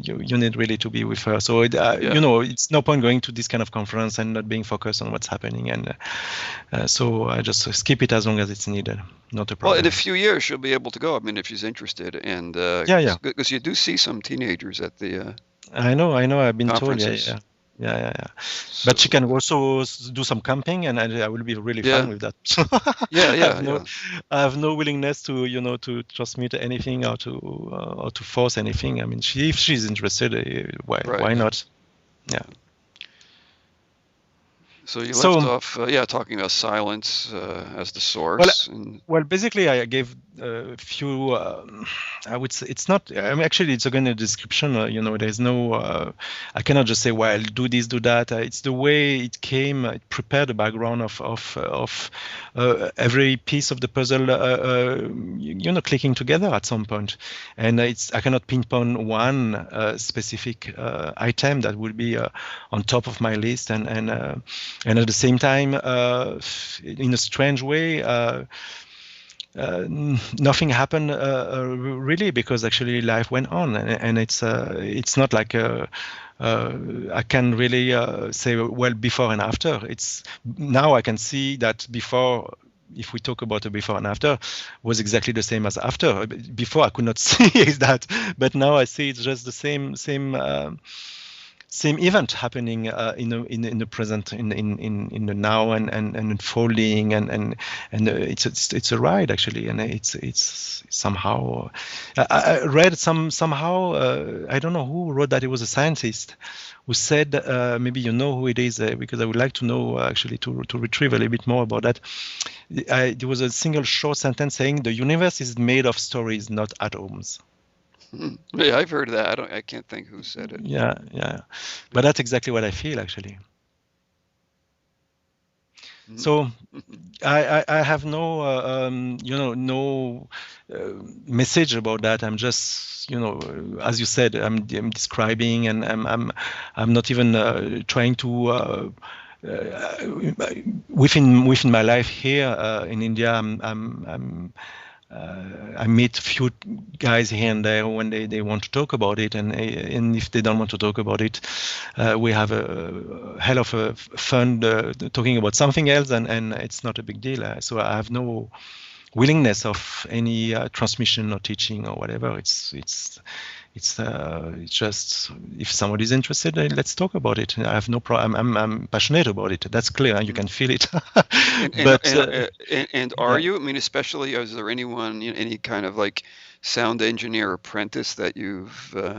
S2: you need really to be with her. So it's no point going to this kind of conference and not being focused on what's happening, and so I just skip it as long as it's needed. Not a problem.
S1: Well, in a few years she'll be able to go. I mean, if she's interested, and because you do see some teenagers at the
S2: I know. I've been told.
S1: conferences.
S2: Yeah. But she can also do some camping, and I will be really fine with that. I have no willingness to transmit anything or to force anything. I mean, if she's interested, why not? Yeah.
S1: So you left
S2: So
S1: off, talking about silence as the
S2: well,
S1: source. And
S2: well, basically, I gave a few. I would say it's not. I mean, actually, it's again a description. There's no. I cannot just say, "Well, do this, do that." It's the way it came. It prepared the background of every piece of the puzzle. Clicking together at some point, and I cannot pinpoint one specific item that will be on top of my list, and at the same time, in a strange way. Nothing happened really, because actually life went on, and it's not like I can really say, well, before and after. It's now I can see that before, if we talk about a before and after, was exactly the same as after. Before I could not see that, but now I see it's just the same event happening in the present, in the now, and unfolding, and it's a ride actually, and it's somehow I read somehow I don't know who wrote that. It was a scientist who said, maybe you know who it is, because I would like to know actually to retrieve a little bit more about that. There was a single short sentence saying the universe is made of stories, not atoms.
S1: Yeah, I've heard that. I can't think who said it.
S2: Yeah, but that's exactly what I feel actually. So I have no no message about that. I'm just, as you said, I'm describing, and I'm not even trying to within my life here in India. I meet a few guys here and there when they want to talk about it, and if they don't want to talk about it, we have a hell of a fun talking about something else, and it's not a big deal. So I have no willingness of any transmission or teaching or whatever. It's just, if somebody's interested, let's talk about it. I have no problem. I'm passionate about it. That's clear. You can feel it.
S1: And are you? I mean, especially, is there anyone, any kind of like sound engineer apprentice that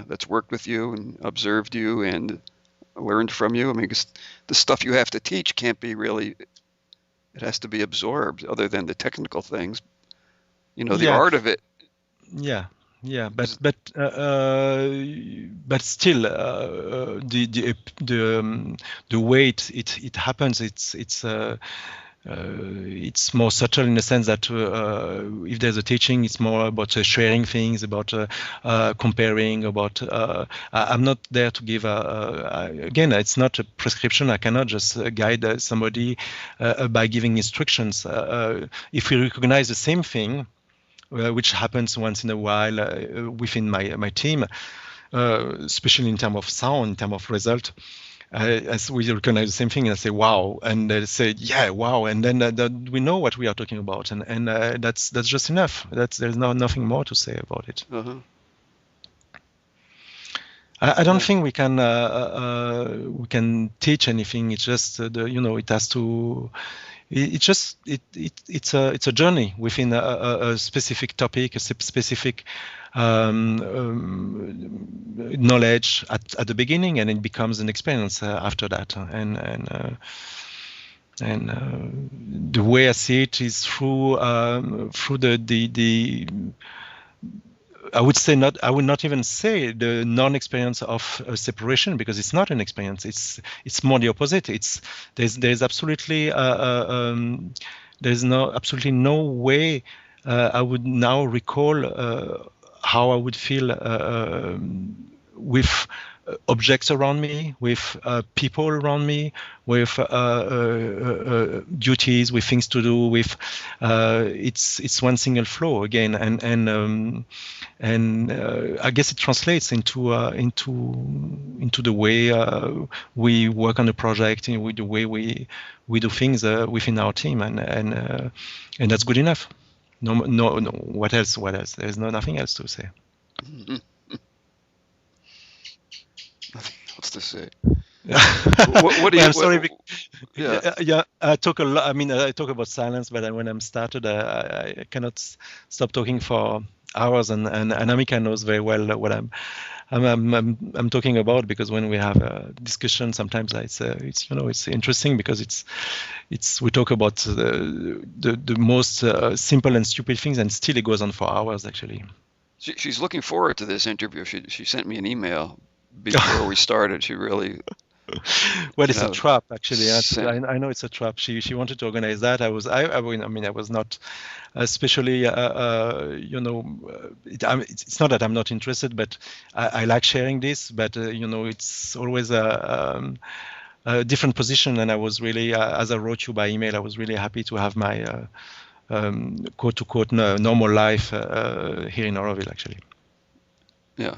S1: that's worked with you and observed you and learned from you? I mean, 'cause the stuff you have to teach can't be really. It has to be absorbed, other than the technical things. The art of it.
S2: Yeah, but still, the way it happens, it's more subtle, in the sense that if there's a teaching, it's more about sharing things, about comparing, about. I'm not there to give again, it's not a prescription. I cannot just guide somebody by giving instructions. If we recognize the same thing, which happens once in a while within my team, especially in terms of sound, in terms of result. As we recognize the same thing, and I say wow, and they say yeah, wow, and then we know what we are talking about, and that's just enough. There's nothing more to say about it.
S1: Uh-huh.
S2: I don't think we can teach anything. It's just it has to. It's a journey within a specific topic, a specific knowledge at the beginning, and it becomes an experience after that. And the way I see it is through the I would not even say the non-experience of separation, because it's not an experience. It's more the opposite. There's absolutely absolutely no way I would now recall how I would feel with objects around me, with people around me, with duties, with things to do, with it's one single flow again, and I guess it translates into the way we work on the project, the way we do things within our team, and that's good enough. No, what else? There's nothing else to say.
S1: Mm-hmm. Nothing else to say.
S2: What do you? I'm sorry. I talk a lot. I mean, I talk about silence, but when I'm started, I cannot stop talking for hours. And Anamika knows very well what I'm talking about, because when we have a discussion, sometimes it's interesting, because we talk about the most simple and stupid things, and still it goes on for hours actually.
S1: She's looking forward to this interview. She sent me an email before we started. She really.
S2: Well, it's a trap, actually. I know it's a trap. She wanted to organize that. I was not especially, it's not that I'm not interested, but I like sharing this. But it's always a different position. And I was really, as I wrote you by email, I was really happy to have my quote to quote normal life here in Auroville, actually.
S1: Yeah.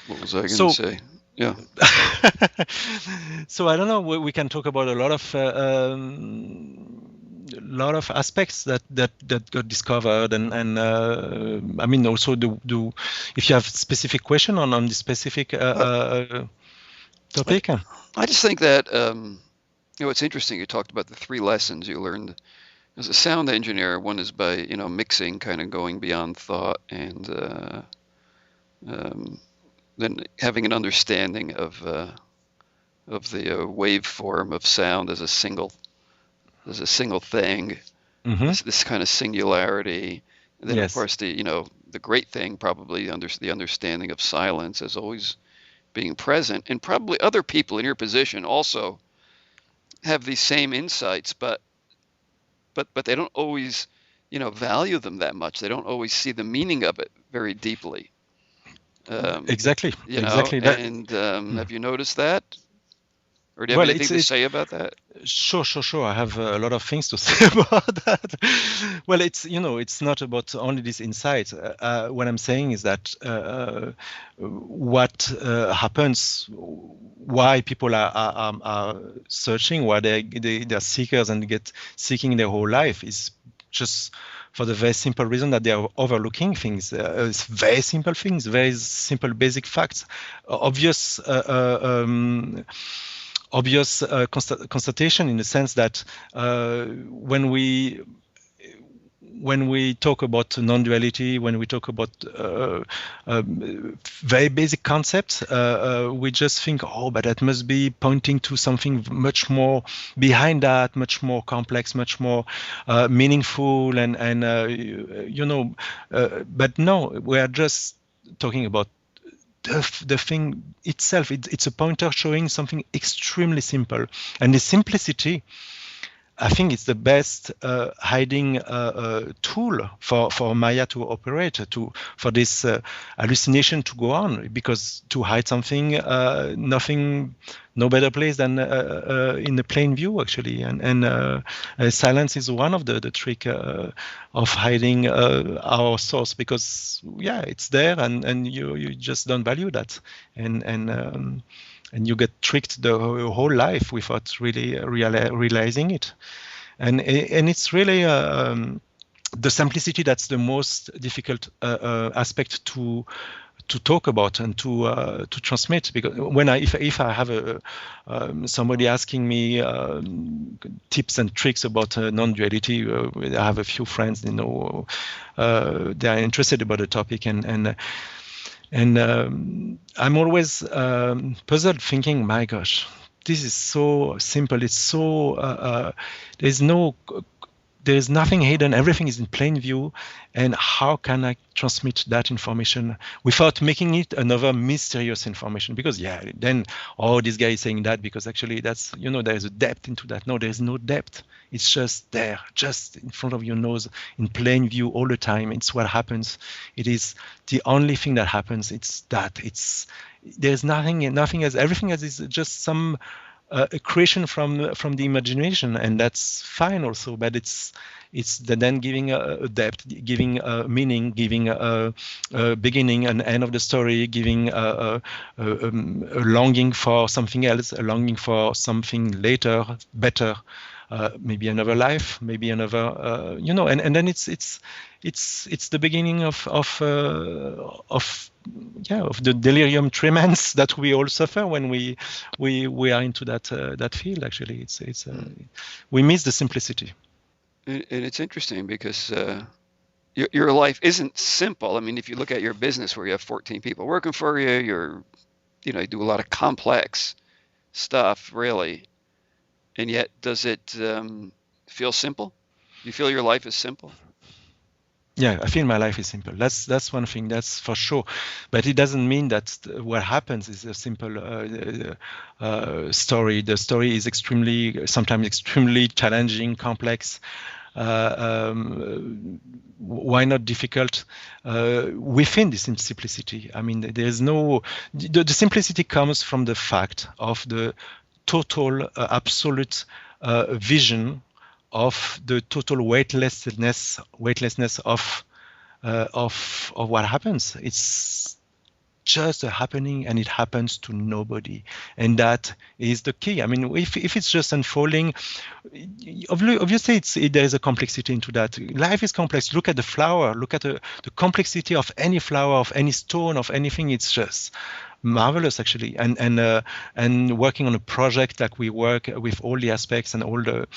S1: What was I going to say? Yeah.
S2: So I don't know. We can talk about a lot of aspects that got discovered, and I mean, also if you have specific question on this specific topic.
S1: I just think that it's interesting. You talked about the 3 lessons you learned as a sound engineer. One is by mixing, kind of going beyond thought, and then having an understanding of the waveform of sound as a single thing, this kind of singularity. And then, of course, the great thing, probably the understanding of silence as always being present. And probably other people in your position also have these same insights, but they don't always value them that much. They don't always see the meaning of it very deeply.
S2: Exactly.
S1: And have you noticed that? Or do you have anything to say about that?
S2: Sure. I have a lot of things to say about that. Well, it's not about only this insight. What I'm saying is that what happens, why people are searching, why they're seekers and seeking their whole life, is just for the very simple reason that they are overlooking things. Very simple things, very simple basic facts, obvious constatation, in the sense that when we talk about non-duality, when we talk about very basic concepts, we just think, but that must be pointing to something much more behind that, much more complex, much more meaningful, but no, we are just talking about the thing itself. It's a pointer showing something extremely simple, and the simplicity, I think, it's the best hiding tool for Maya to operate, for this hallucination to go on. Because to hide something, no better place than in the plain view, actually. And silence is one of the trick of hiding our source, because it's there, and you just don't value that, and you get tricked the whole life without really realizing it. And it's really the simplicity that's the most difficult aspect to talk about and to transmit. Because if I have somebody asking me tips and tricks about non-duality, I have a few friends, they are interested about the topic, and I'm always puzzled, thinking, my gosh, this is so simple. It's so there's nothing hidden. Everything is in plain view. And how can I transmit that information without making it another mysterious information? Because then this guy is saying that because actually that's there's a depth into that. No, there's no depth. It's just there, just in front of your nose, in plain view all the time. It's what happens. It is the only thing that happens. It's that. There's nothing else. Everything else is just some a creation from the imagination, and that's fine also. But it's then giving a depth, giving a meaning, giving a beginning and end of the story, giving a longing for something else, a longing for something later, better, maybe another life, maybe another, and then it's the beginning of the delirium tremens that we all suffer when we are into that field. Actually, we miss the simplicity.
S1: And it's interesting because your life isn't simple. I mean, if you look at your business where you have 14 people working for you, you do a lot of complex stuff, really. And yet, does it feel simple? Do you feel your life is simple?
S2: Yeah, I feel my life is simple. That's one thing, that's for sure. But it doesn't mean that what happens is a simple story. The story is sometimes extremely challenging, complex. Why not difficult? Within this simplicity, I mean, there's no. The simplicity comes from the fact of the total, absolute vision of the total weightlessness of what happens. It's just a happening, and it happens to nobody, and that is the key. I mean, if it's just unfolding, obviously there is a complexity into that. Life is complex. Look at the flower. Look at the complexity of any flower, of any stone, of anything. It's just marvelous, actually. And working on a project like we work with all the aspects and all the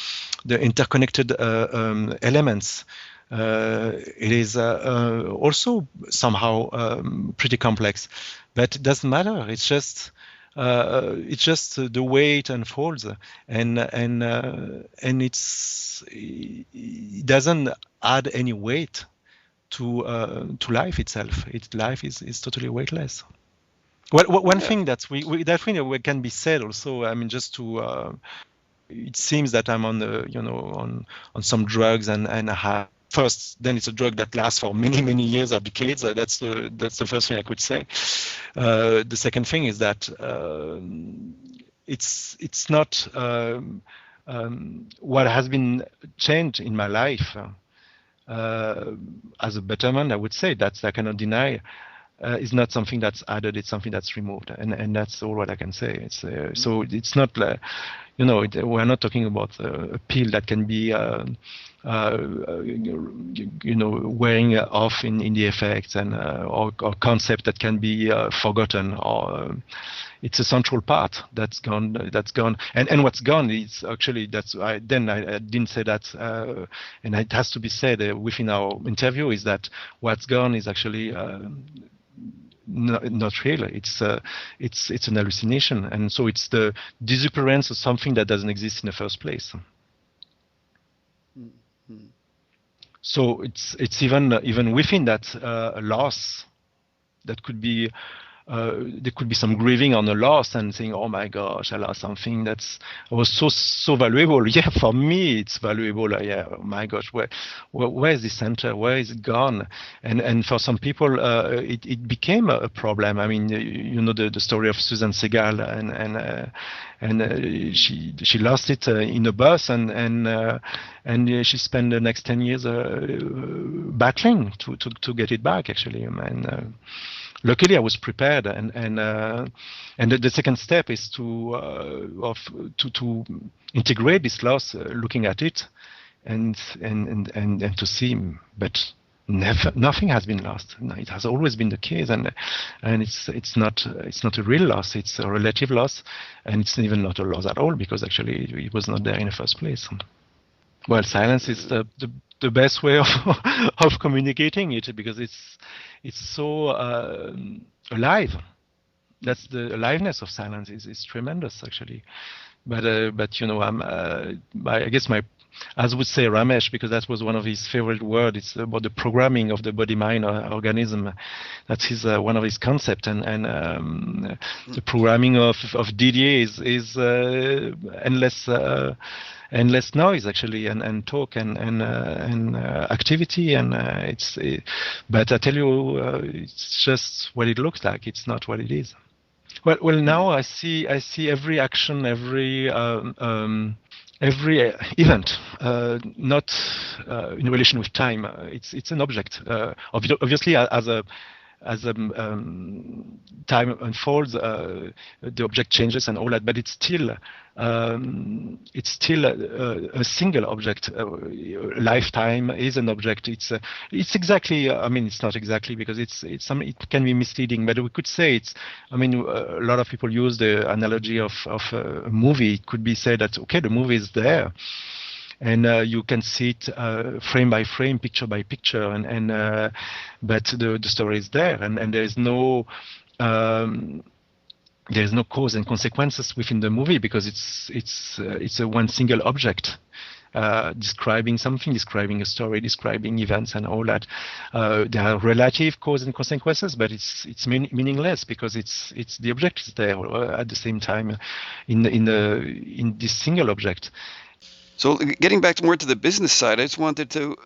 S2: interconnected elements, it is also somehow pretty complex, but it doesn't matter. It's just the way it unfolds, and it doesn't add any weight to life itself. Life is totally weightless. Well, one
S1: Yeah.
S2: thing that we can be said also. I mean, just to it seems that I'm on some drugs, and I have first, then it's a drug that lasts for many years or decades. That's the first thing I could say. The second thing is that it's not what has been changed in my life as a betterment. I would say that I cannot deny. Is not something that's added; it's something that's removed, and that's all what I can say. It's so it's not like, we're not talking about a pill that can be wearing off in the effects, and or concept that can be forgotten, or it's a central part that's gone. And what's gone is actually, I didn't say that, and it has to be said within our interview, is that what's gone is actually not real. It's an hallucination, and so it's the disappearance of something that doesn't exist in the first place.
S1: Mm-hmm.
S2: So it's even within that loss, that could be there could be some grieving on a loss and saying, "Oh my gosh, I lost something that was so valuable." Yeah, for me it's valuable. Yeah, oh my gosh, where is the center? Where is it gone? And for some people, it became a problem. I mean, the story of Suzanne Segal, and she lost it in a bus, and she spent the next 10 years battling to get it back, actually. And luckily, I was prepared, and the second step is to integrate this loss, looking at it, and to see, but nothing has been lost. No, it has always been the case, and it's not a real loss. It's a relative loss, and it's even not a loss at all, because actually it was not there in the first place. Well, silence is the best way of communicating it, because it's so alive. That's the aliveness of silence is tremendous, actually. But I guess as would say Ramesh, because that was one of his favorite words. It's about the programming of the body-mind organism. That is one of his concepts, and the programming of Didier is endless noise, actually, and talk, and activity, and but I tell you, it's just what it looks like. It's not what it is. Well, now I see every action, every event, not in relation with time. It's an object. Obviously, as time unfolds, the object changes and all that, but it's still a single object. Lifetime is an object. It's exactly. I mean, it's not exactly, because it can be misleading, but we could say it's. I mean, a lot of people use the analogy of a movie. It could be said that, okay, the movie is there, and you can see it frame by frame, picture by picture, but the story is there, and there's no cause and consequences within the movie because it's a one single object. Describing something, describing a story, describing events and all that. There are relative cause and consequences, but it's meaningless because it's the object is there at the same time in this single object.
S1: So getting back more to the business side, I just wanted to,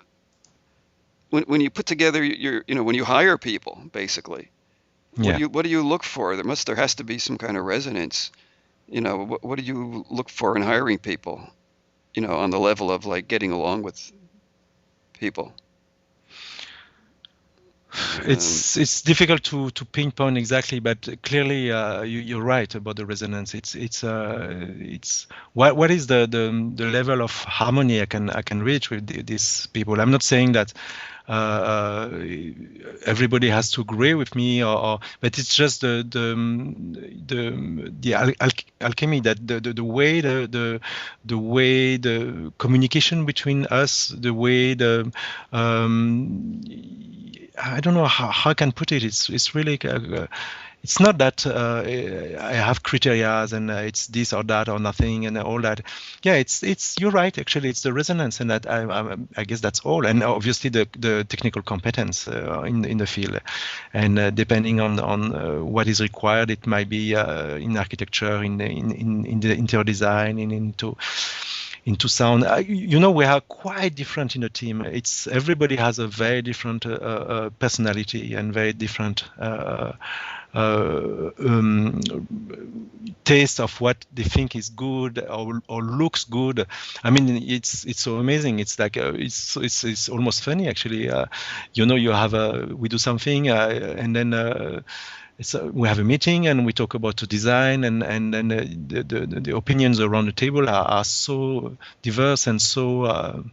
S1: when you put together when you hire people, basically, what do you look for? There has to be some kind of resonance. What do you look for in hiring people? On the level of like getting along with people.
S2: It's difficult to pinpoint exactly, but clearly you're right about the resonance. It's what is the level of harmony I can reach with these people. I'm not saying that everybody has to agree with me, but it's just the alchemy, that the way the communication between us, the way I don't know how I can put it. It's really it's not that I have criteria and it's this or that or nothing and all that. Yeah, it's you're right. Actually, it's the resonance, and that I guess that's all. And obviously the technical competence in the field, and depending on what is required, it might be in architecture, in the interior design, into sound. We are quite different in the team. Everybody has a very different personality and very different taste of what they think is good or looks good. I mean, it's so amazing. It's like it's almost funny actually. We do something and then. We have a meeting and we talk about the design, and then the opinions around the table are so diverse and so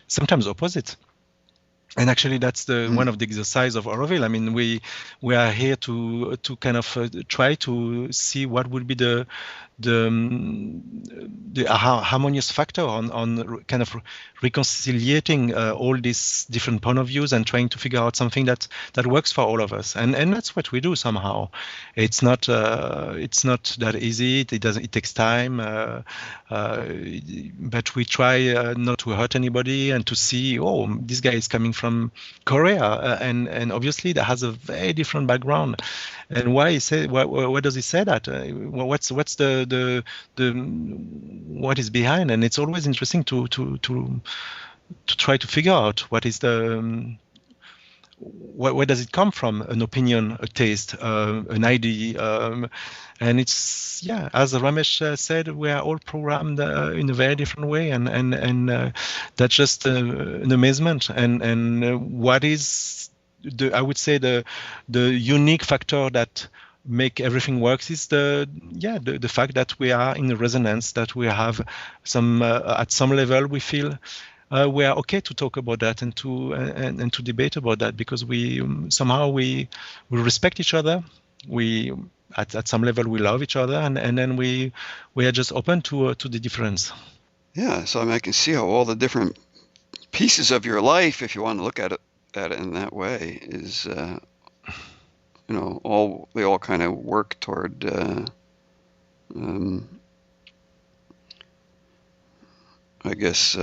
S2: sometimes opposite. And actually, that's one of the exercises of Auroville. I mean, we are here to kind of try to see what would be the harmonious factor on kind of reconciliating all these different point of views and trying to figure out something that works for all of us. And that's what we do somehow. It's not that easy. It takes time, but we try not to hurt anybody and to see, this guy is coming from Korea, and obviously that has a very different background. And why does he say that? What's what is behind? And it's always interesting to try to figure out what is where does it come from? An opinion, a taste, an idea, and it's as Ramesh said, we are all programmed in a very different way, and that's just an amazement. And what is I would say the unique factor that make everything works is the fact that we are in resonance, that we have some at some level we feel we are okay to talk about that and to debate about that, because we somehow we respect each other. We at some level we love each other, and then we are just open to the difference.
S1: Yeah, so I mean, I can see how all the different pieces of your life, if you want to look at it in that way, is they all kind of work toward I guess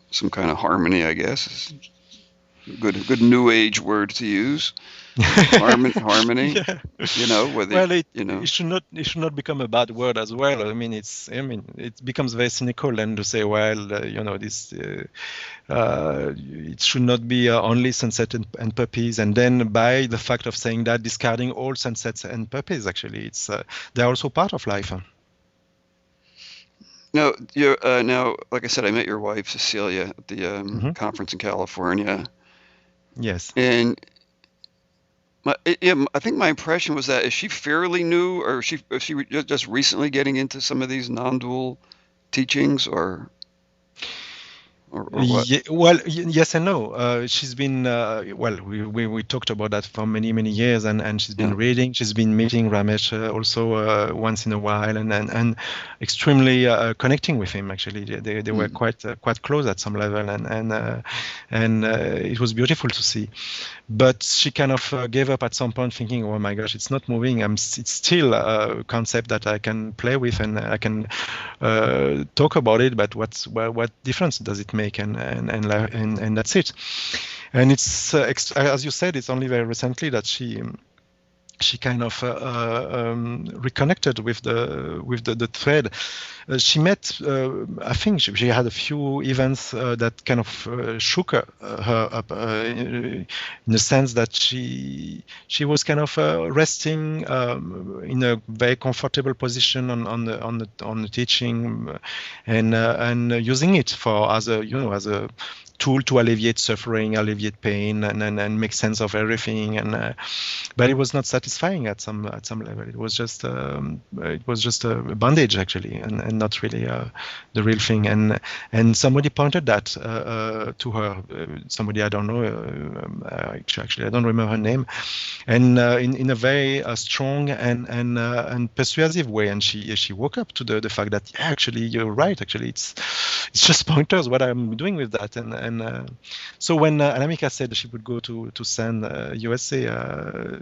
S1: some kind of harmony, I guess, is a good new age word to use. Harmony.
S2: Yeah. It should not become a bad word as well. I mean, it becomes very cynical then to say, this it should not be only sunset and puppies, and then by the fact of saying that, discarding all sunsets and puppies. Actually, they're also part of life.
S1: Now, now, like I said, I met your wife Cecilia at the conference in California.
S2: Yes.
S1: And I think my impression was that, is she fairly new, or is she just recently getting into some of these non-dual teachings, or? or what?
S2: Well, yes and no. She's been well. We talked about that for many years, and she's been
S1: Yeah.
S2: reading. She's been meeting Ramesh also once in a while, and extremely connecting with him. Actually, they were
S1: Mm.
S2: quite close at some level, and it was beautiful to see. But she kind of gave up at some point, thinking, "Oh my gosh, it's not moving. It's still a concept that I can play with, and I can talk about it. But what difference does it make?" And that's it. And it's as you said, it's only very recently that she kind of reconnected with the thread. She met, I think she had a few events that kind of shook her up in the sense that she was kind of resting in a very comfortable position on the teaching and using it for as a tool to alleviate suffering, alleviate pain, and make sense of everything. But it was not satisfying at some level. It was just a bandage actually, and not really the real thing. And somebody pointed that to her. Somebody I don't know. Actually, I don't remember her name. And in a very strong and persuasive way. And she woke up to the fact that yeah, actually you're right. Actually, it's just pointers. What I'm doing with that. And so when Anamika said she would go to San USA,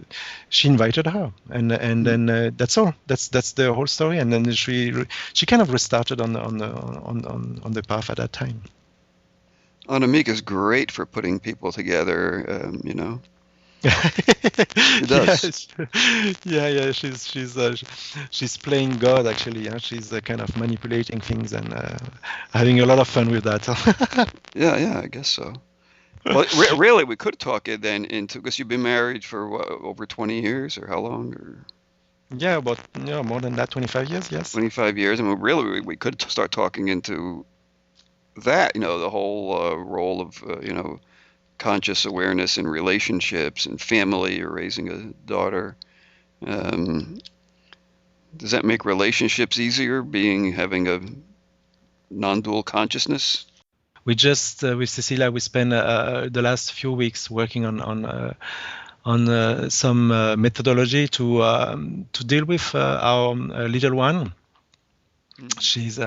S2: she invited her, and then that's all. That's the whole story. And then she kind of restarted on the path at that time.
S1: Anamika's great for putting people together, you know. She does.
S2: Yeah. She's playing God actually. Yeah? She's kind of manipulating things and having a lot of fun with that.
S1: Yeah, I guess so. Well, really, we could talk it then into because you've been married for what, over 20 years or how long? Or
S2: Yeah, about more than that, 25 years. Yes.
S1: 25 years. I mean, really, we could start talking into that, you know, the whole role of, you know, conscious awareness in relationships and family or raising a daughter. Um, does that make relationships easier, having a non-dual consciousness?
S2: We just with Cecilia, we spent the last few weeks working on some methodology to deal with our little one. She's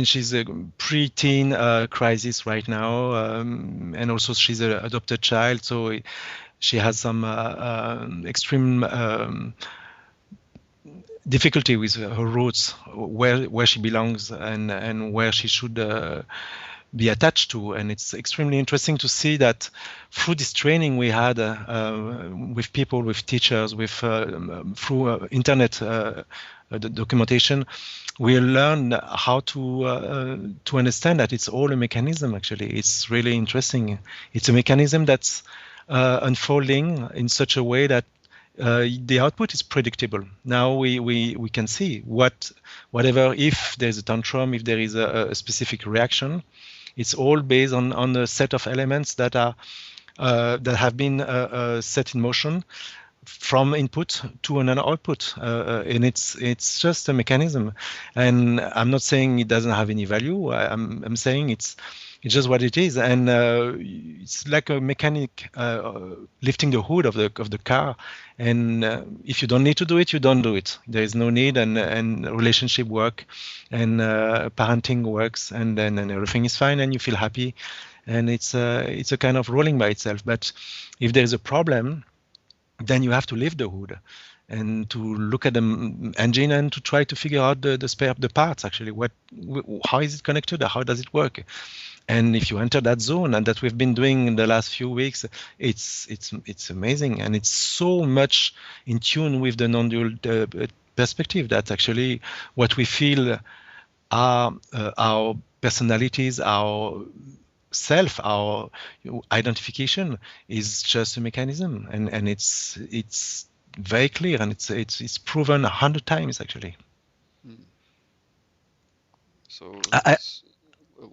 S2: she's a pre-teen crisis right now, and also she's an adopted child, so she has some extreme difficulty with her roots, where she belongs and where she should be attached to. And it's extremely interesting to see that through this training we had with people, with teachers, through internet the documentation, we learned how to understand that it's all a mechanism. Actually, it's really interesting. It's a mechanism that's unfolding in such a way that the output is predictable. Now we can see whatever, if there's a tantrum, if there is a specific reaction, it's all based on a set of elements that are that have been set in motion from input to an output, and it's just a mechanism. And I'm not saying it doesn't have any value. I'm saying it's just what it is, and it's like a mechanic lifting the hood of the car. And if you don't need to do it, you don't do it. There is no need, and relationship work, and parenting works, and then everything is fine, and you feel happy, and it's a kind of rolling by itself. But if there is a problem, then you have to lift the hood and to look at the engine and to try to figure out the parts actually. How is it connected? How does it work? And if you enter that zone, and that we've been doing in the last few weeks, it's amazing, and it's so much in tune with the non-dual perspective that actually what we feel are our personalities, our self, our identification is just a mechanism, and it's very clear, and it's proven 100 times actually.
S1: So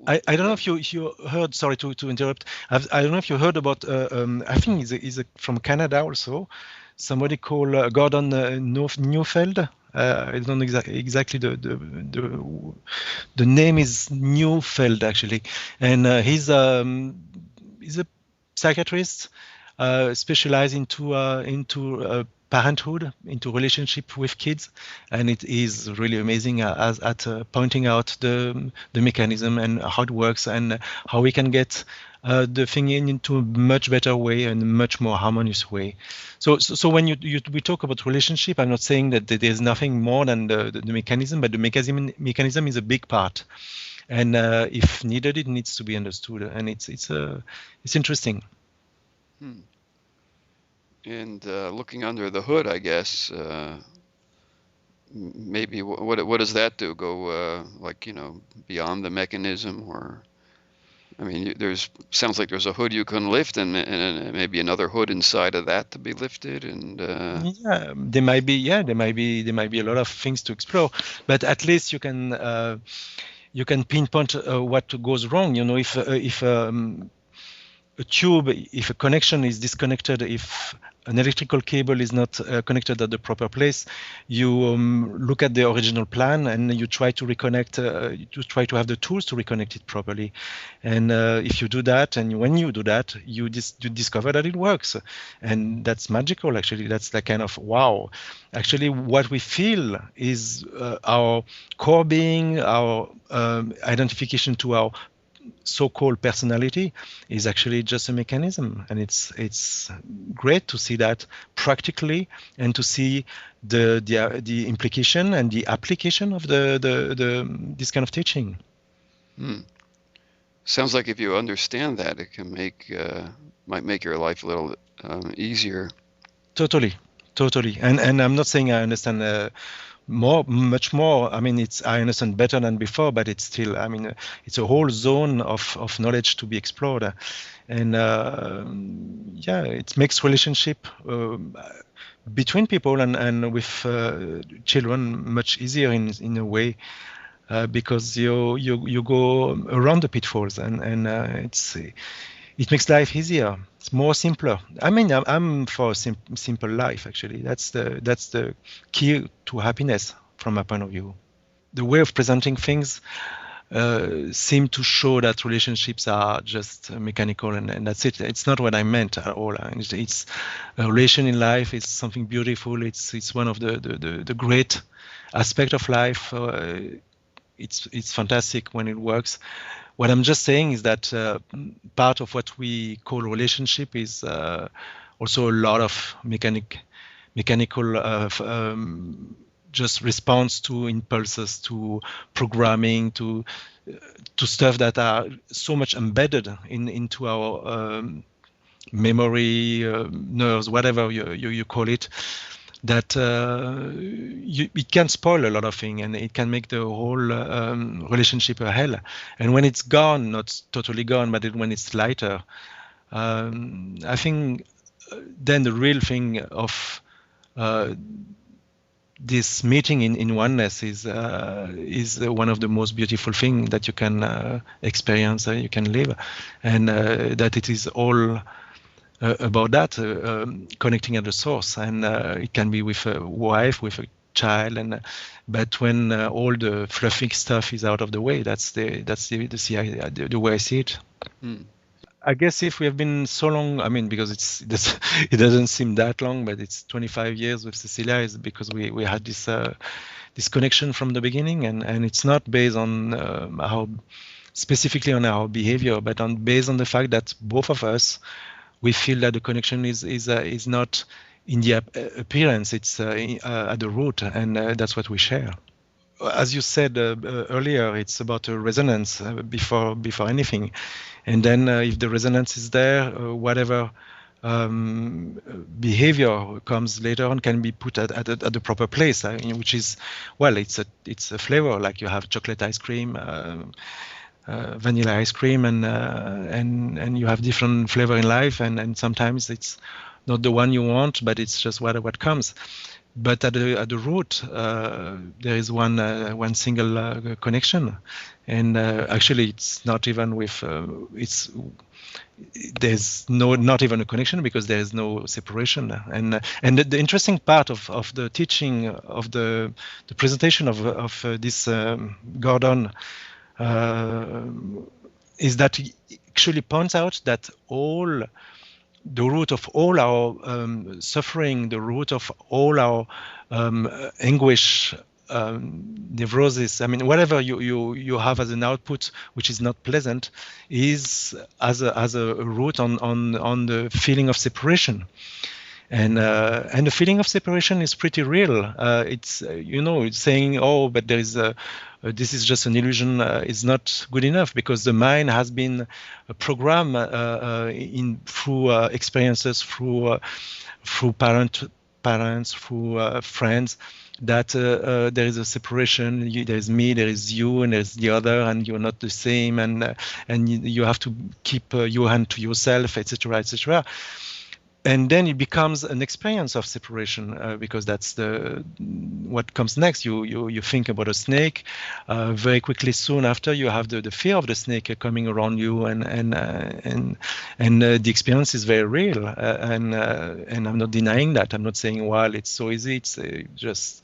S2: I don't know if you heard. Sorry to interrupt. I don't know if you heard about. I think he's from Canada also. Somebody called Gordon Neufeld. I don't know exactly the name is Neufeld actually, and he's a psychiatrist specialized into parenthood, into relationship with kids, and it is really amazing at pointing out the mechanism and how it works and how we can get the thing into a much better way and a much more harmonious way. So when we talk about relationship, I'm not saying that there's nothing more than the mechanism, but the mechanism is a big part, and if needed, it needs to be understood, and it's interesting.
S1: And looking under the hood, I guess, maybe what does that do? Go beyond the mechanism, or I mean, sounds like there's a hood you can lift, and maybe another hood inside of that to be lifted, and
S2: yeah, there might be a lot of things to explore, but at least you can pinpoint what goes wrong. If a tube, if a connection is disconnected, if an electrical cable is not connected at the proper place, you look at the original plan and you try to reconnect, you try to have the tools to reconnect it properly. And if you do that, and when you do that, you discover that it works. And that's magical, actually. That's like kind of, wow. Actually, what we feel is our core being, our identification to our so-called personality is actually just a mechanism, and it's great to see that practically and to see the implication and the application of this kind of teaching.
S1: Sounds like if you understand that, it can might make your life a little easier. Totally,
S2: and I'm not saying I understand much more. I mean, I understand better than before, but it's still, I mean, it's a whole zone of knowledge to be explored, and it makes relationship between people and with children much easier in a way, because you go around the pitfalls, and it makes life easier. It's more simpler. I mean, I'm for a simple life, actually. That's the key to happiness from my point of view. The way of presenting things seem to show that relationships are just mechanical, and that's it. It's not what I meant at all. It's a relation in life. It's something beautiful. It's one of the great aspect of life. It's fantastic when it works. What I'm just saying is that part of what we call relationship is also a lot of mechanical just response to impulses, to programming, to stuff that are so much embedded into our memory, nerves, whatever you call it, that it can spoil a lot of things, and it can make the whole relationship a hell. And when it's gone, not totally gone, but when it's lighter, I think then the real thing of this meeting in oneness is one of the most beautiful things that you can experience, you can live, and that it is all about that, connecting at the source, and it can be with a wife, with a child, but when all the fluffy stuff is out of the way, that's the way I see it. I guess if we have been so long, I mean, because it doesn't seem that long, but it's 25 years with Cecilia, is because we had this connection from the beginning, and it's not based on how specifically on our behavior, but based on the fact that both of us, we feel that the connection is not in the appearance, it's at the root, and that's what we share. As you said earlier, it's about a resonance before anything, and then if the resonance is there, whatever behavior comes later on can be put at the proper place, which is, well, it's a flavor, like you have chocolate ice cream, vanilla ice cream, and you have different flavor in life, and sometimes it's not the one you want, but it's just what comes. But at the root, there is one single connection, and actually, it's not even with there's not even a connection because there is no separation. And the interesting part of the teaching of the presentation of this Jourdain is that he actually points out that the root of all our suffering, the root of all our anguish, neurosis, I mean, whatever you have as an output which is not pleasant, is as a root on the feeling of separation. And the feeling of separation is pretty real. It's it's saying, oh, but there is this is just an illusion. Is not good enough because the mind has been programmed through experiences, through parents, through friends, that there is a separation. There is me, there is you, and there's the other, and you're not the same, and you have to keep your hand to yourself, etc., etc. And then it becomes an experience of separation because that's what comes next. You think about a snake. Very quickly, soon after, you have the fear of the snake coming around you, and the experience is very real. And I'm not denying that. I'm not saying, well, it's so easy. It's just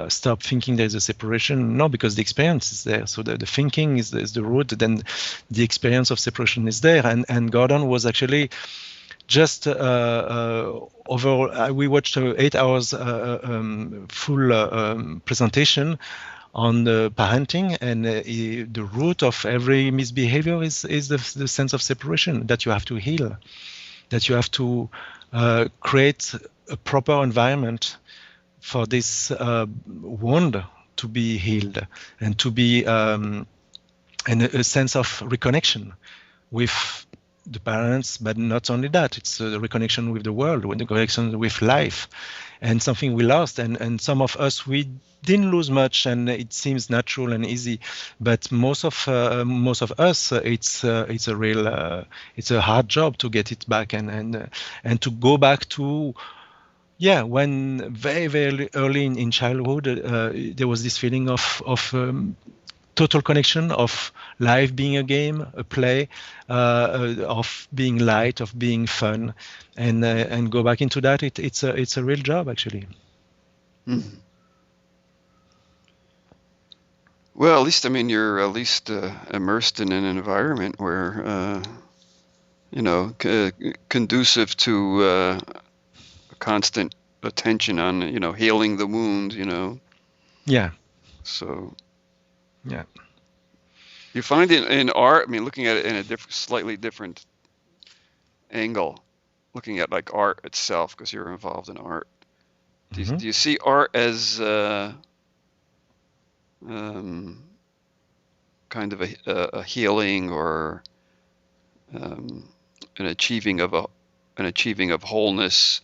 S2: stop thinking there's a separation. No, because the experience is there. So the thinking is the root. Then the experience of separation is there. And Jourdain was actually just we watched 8 hours full presentation on the parenting, and the root of every misbehavior is the sense of separation that you have to heal, that you have to create a proper environment for this wound to be healed and to be and a sense of reconnection with the parents, but not only that, it's the reconnection with the world, with the connection with life, and something we lost, and some of us, we didn't lose much, and it seems natural and easy, but most of us, it's a real it's a hard job to get it back, and to go back to when very, very early in childhood there was this feeling of total connection, of life being a game, a play, of being light, of being fun, and go back into that. It's a real job, actually.
S1: Mm. Well, at least, I mean, you're at least immersed in an environment where conducive to constant attention on healing the wound.
S2: Yeah.
S1: So.
S2: Yeah.
S1: You find it in art, I mean, looking at it in a slightly different angle, looking at like art itself, because you're involved in art. Do you see art as kind of a healing or an achieving of wholeness,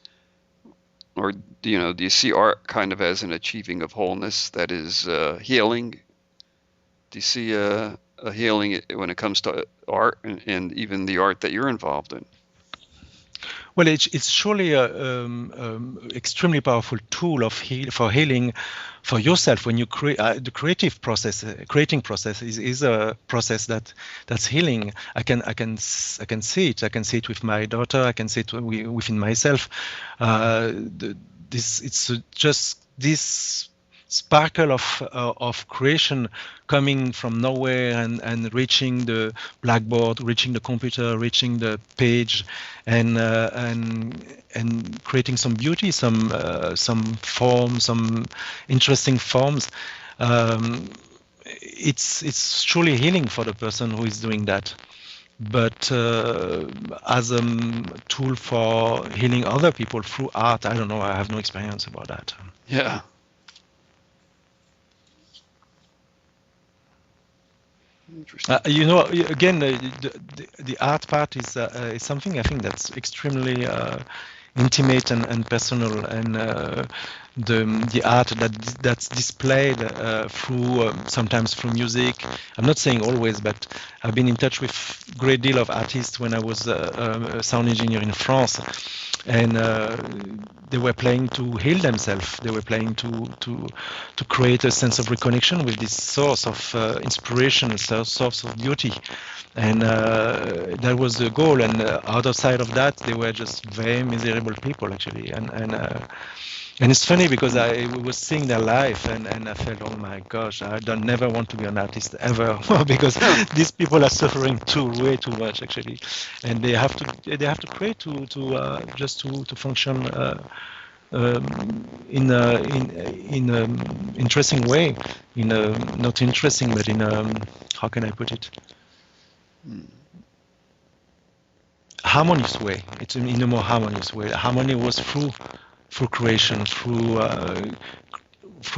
S1: or do you see art kind of as an achieving of wholeness that is healing? Do you see a healing when it comes to art and even the art that you're involved in?
S2: Well, it's surely an extremely powerful tool for healing for yourself when you create the creative process. Creating process is a process that's healing. I can see it. I can see it with my daughter. I can see it within myself. It's just this sparkle of creation coming from nowhere and reaching the blackboard, reaching the computer, reaching the page, and creating some beauty, some form, some interesting forms. It's truly healing for the person who is doing that. But as a tool for healing other people through art, I don't know. I have no experience about that.
S1: Yeah.
S2: Again, the art part is something I think that's extremely intimate and personal, and the art that's displayed through sometimes through music. I'm not saying always, but I've been in touch with a great deal of artists when I was a sound engineer in France, and they were playing to heal themselves. They were playing to create a sense of reconnection with this source of inspiration, source of beauty, and that was the goal. And outside of that, they were just very miserable people, actually. And it's funny because I was seeing their life, and I felt, oh my gosh, I don't never want to be an artist ever because these people are suffering way too much, actually, and they have to create to just to function in a interesting way, in a not interesting, but in a, how can I put it, harmonious way. It's in a more harmonious way. Harmony was through creation, through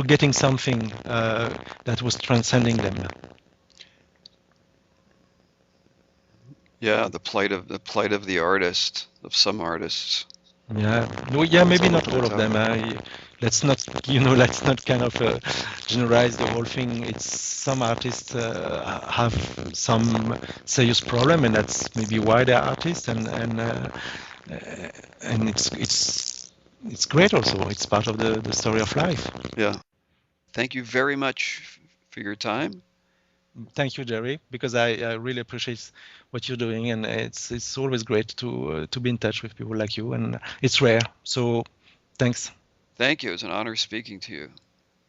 S2: getting something that was transcending them.
S1: Yeah, the plight of the artist, of some artists.
S2: Yeah, no, yeah, maybe not all of them. Let's not kind of generalize the whole thing. It's some artists have some serious problem, and that's maybe why they're artists, and it's great also. It's part of the story of life.
S1: Yeah. Thank you very much for your time.
S2: Thank you, Jerry, because I really appreciate what you're doing, and it's always great to be in touch with people like you, and it's rare. So thanks.
S1: Thank you. It's an honor speaking to you.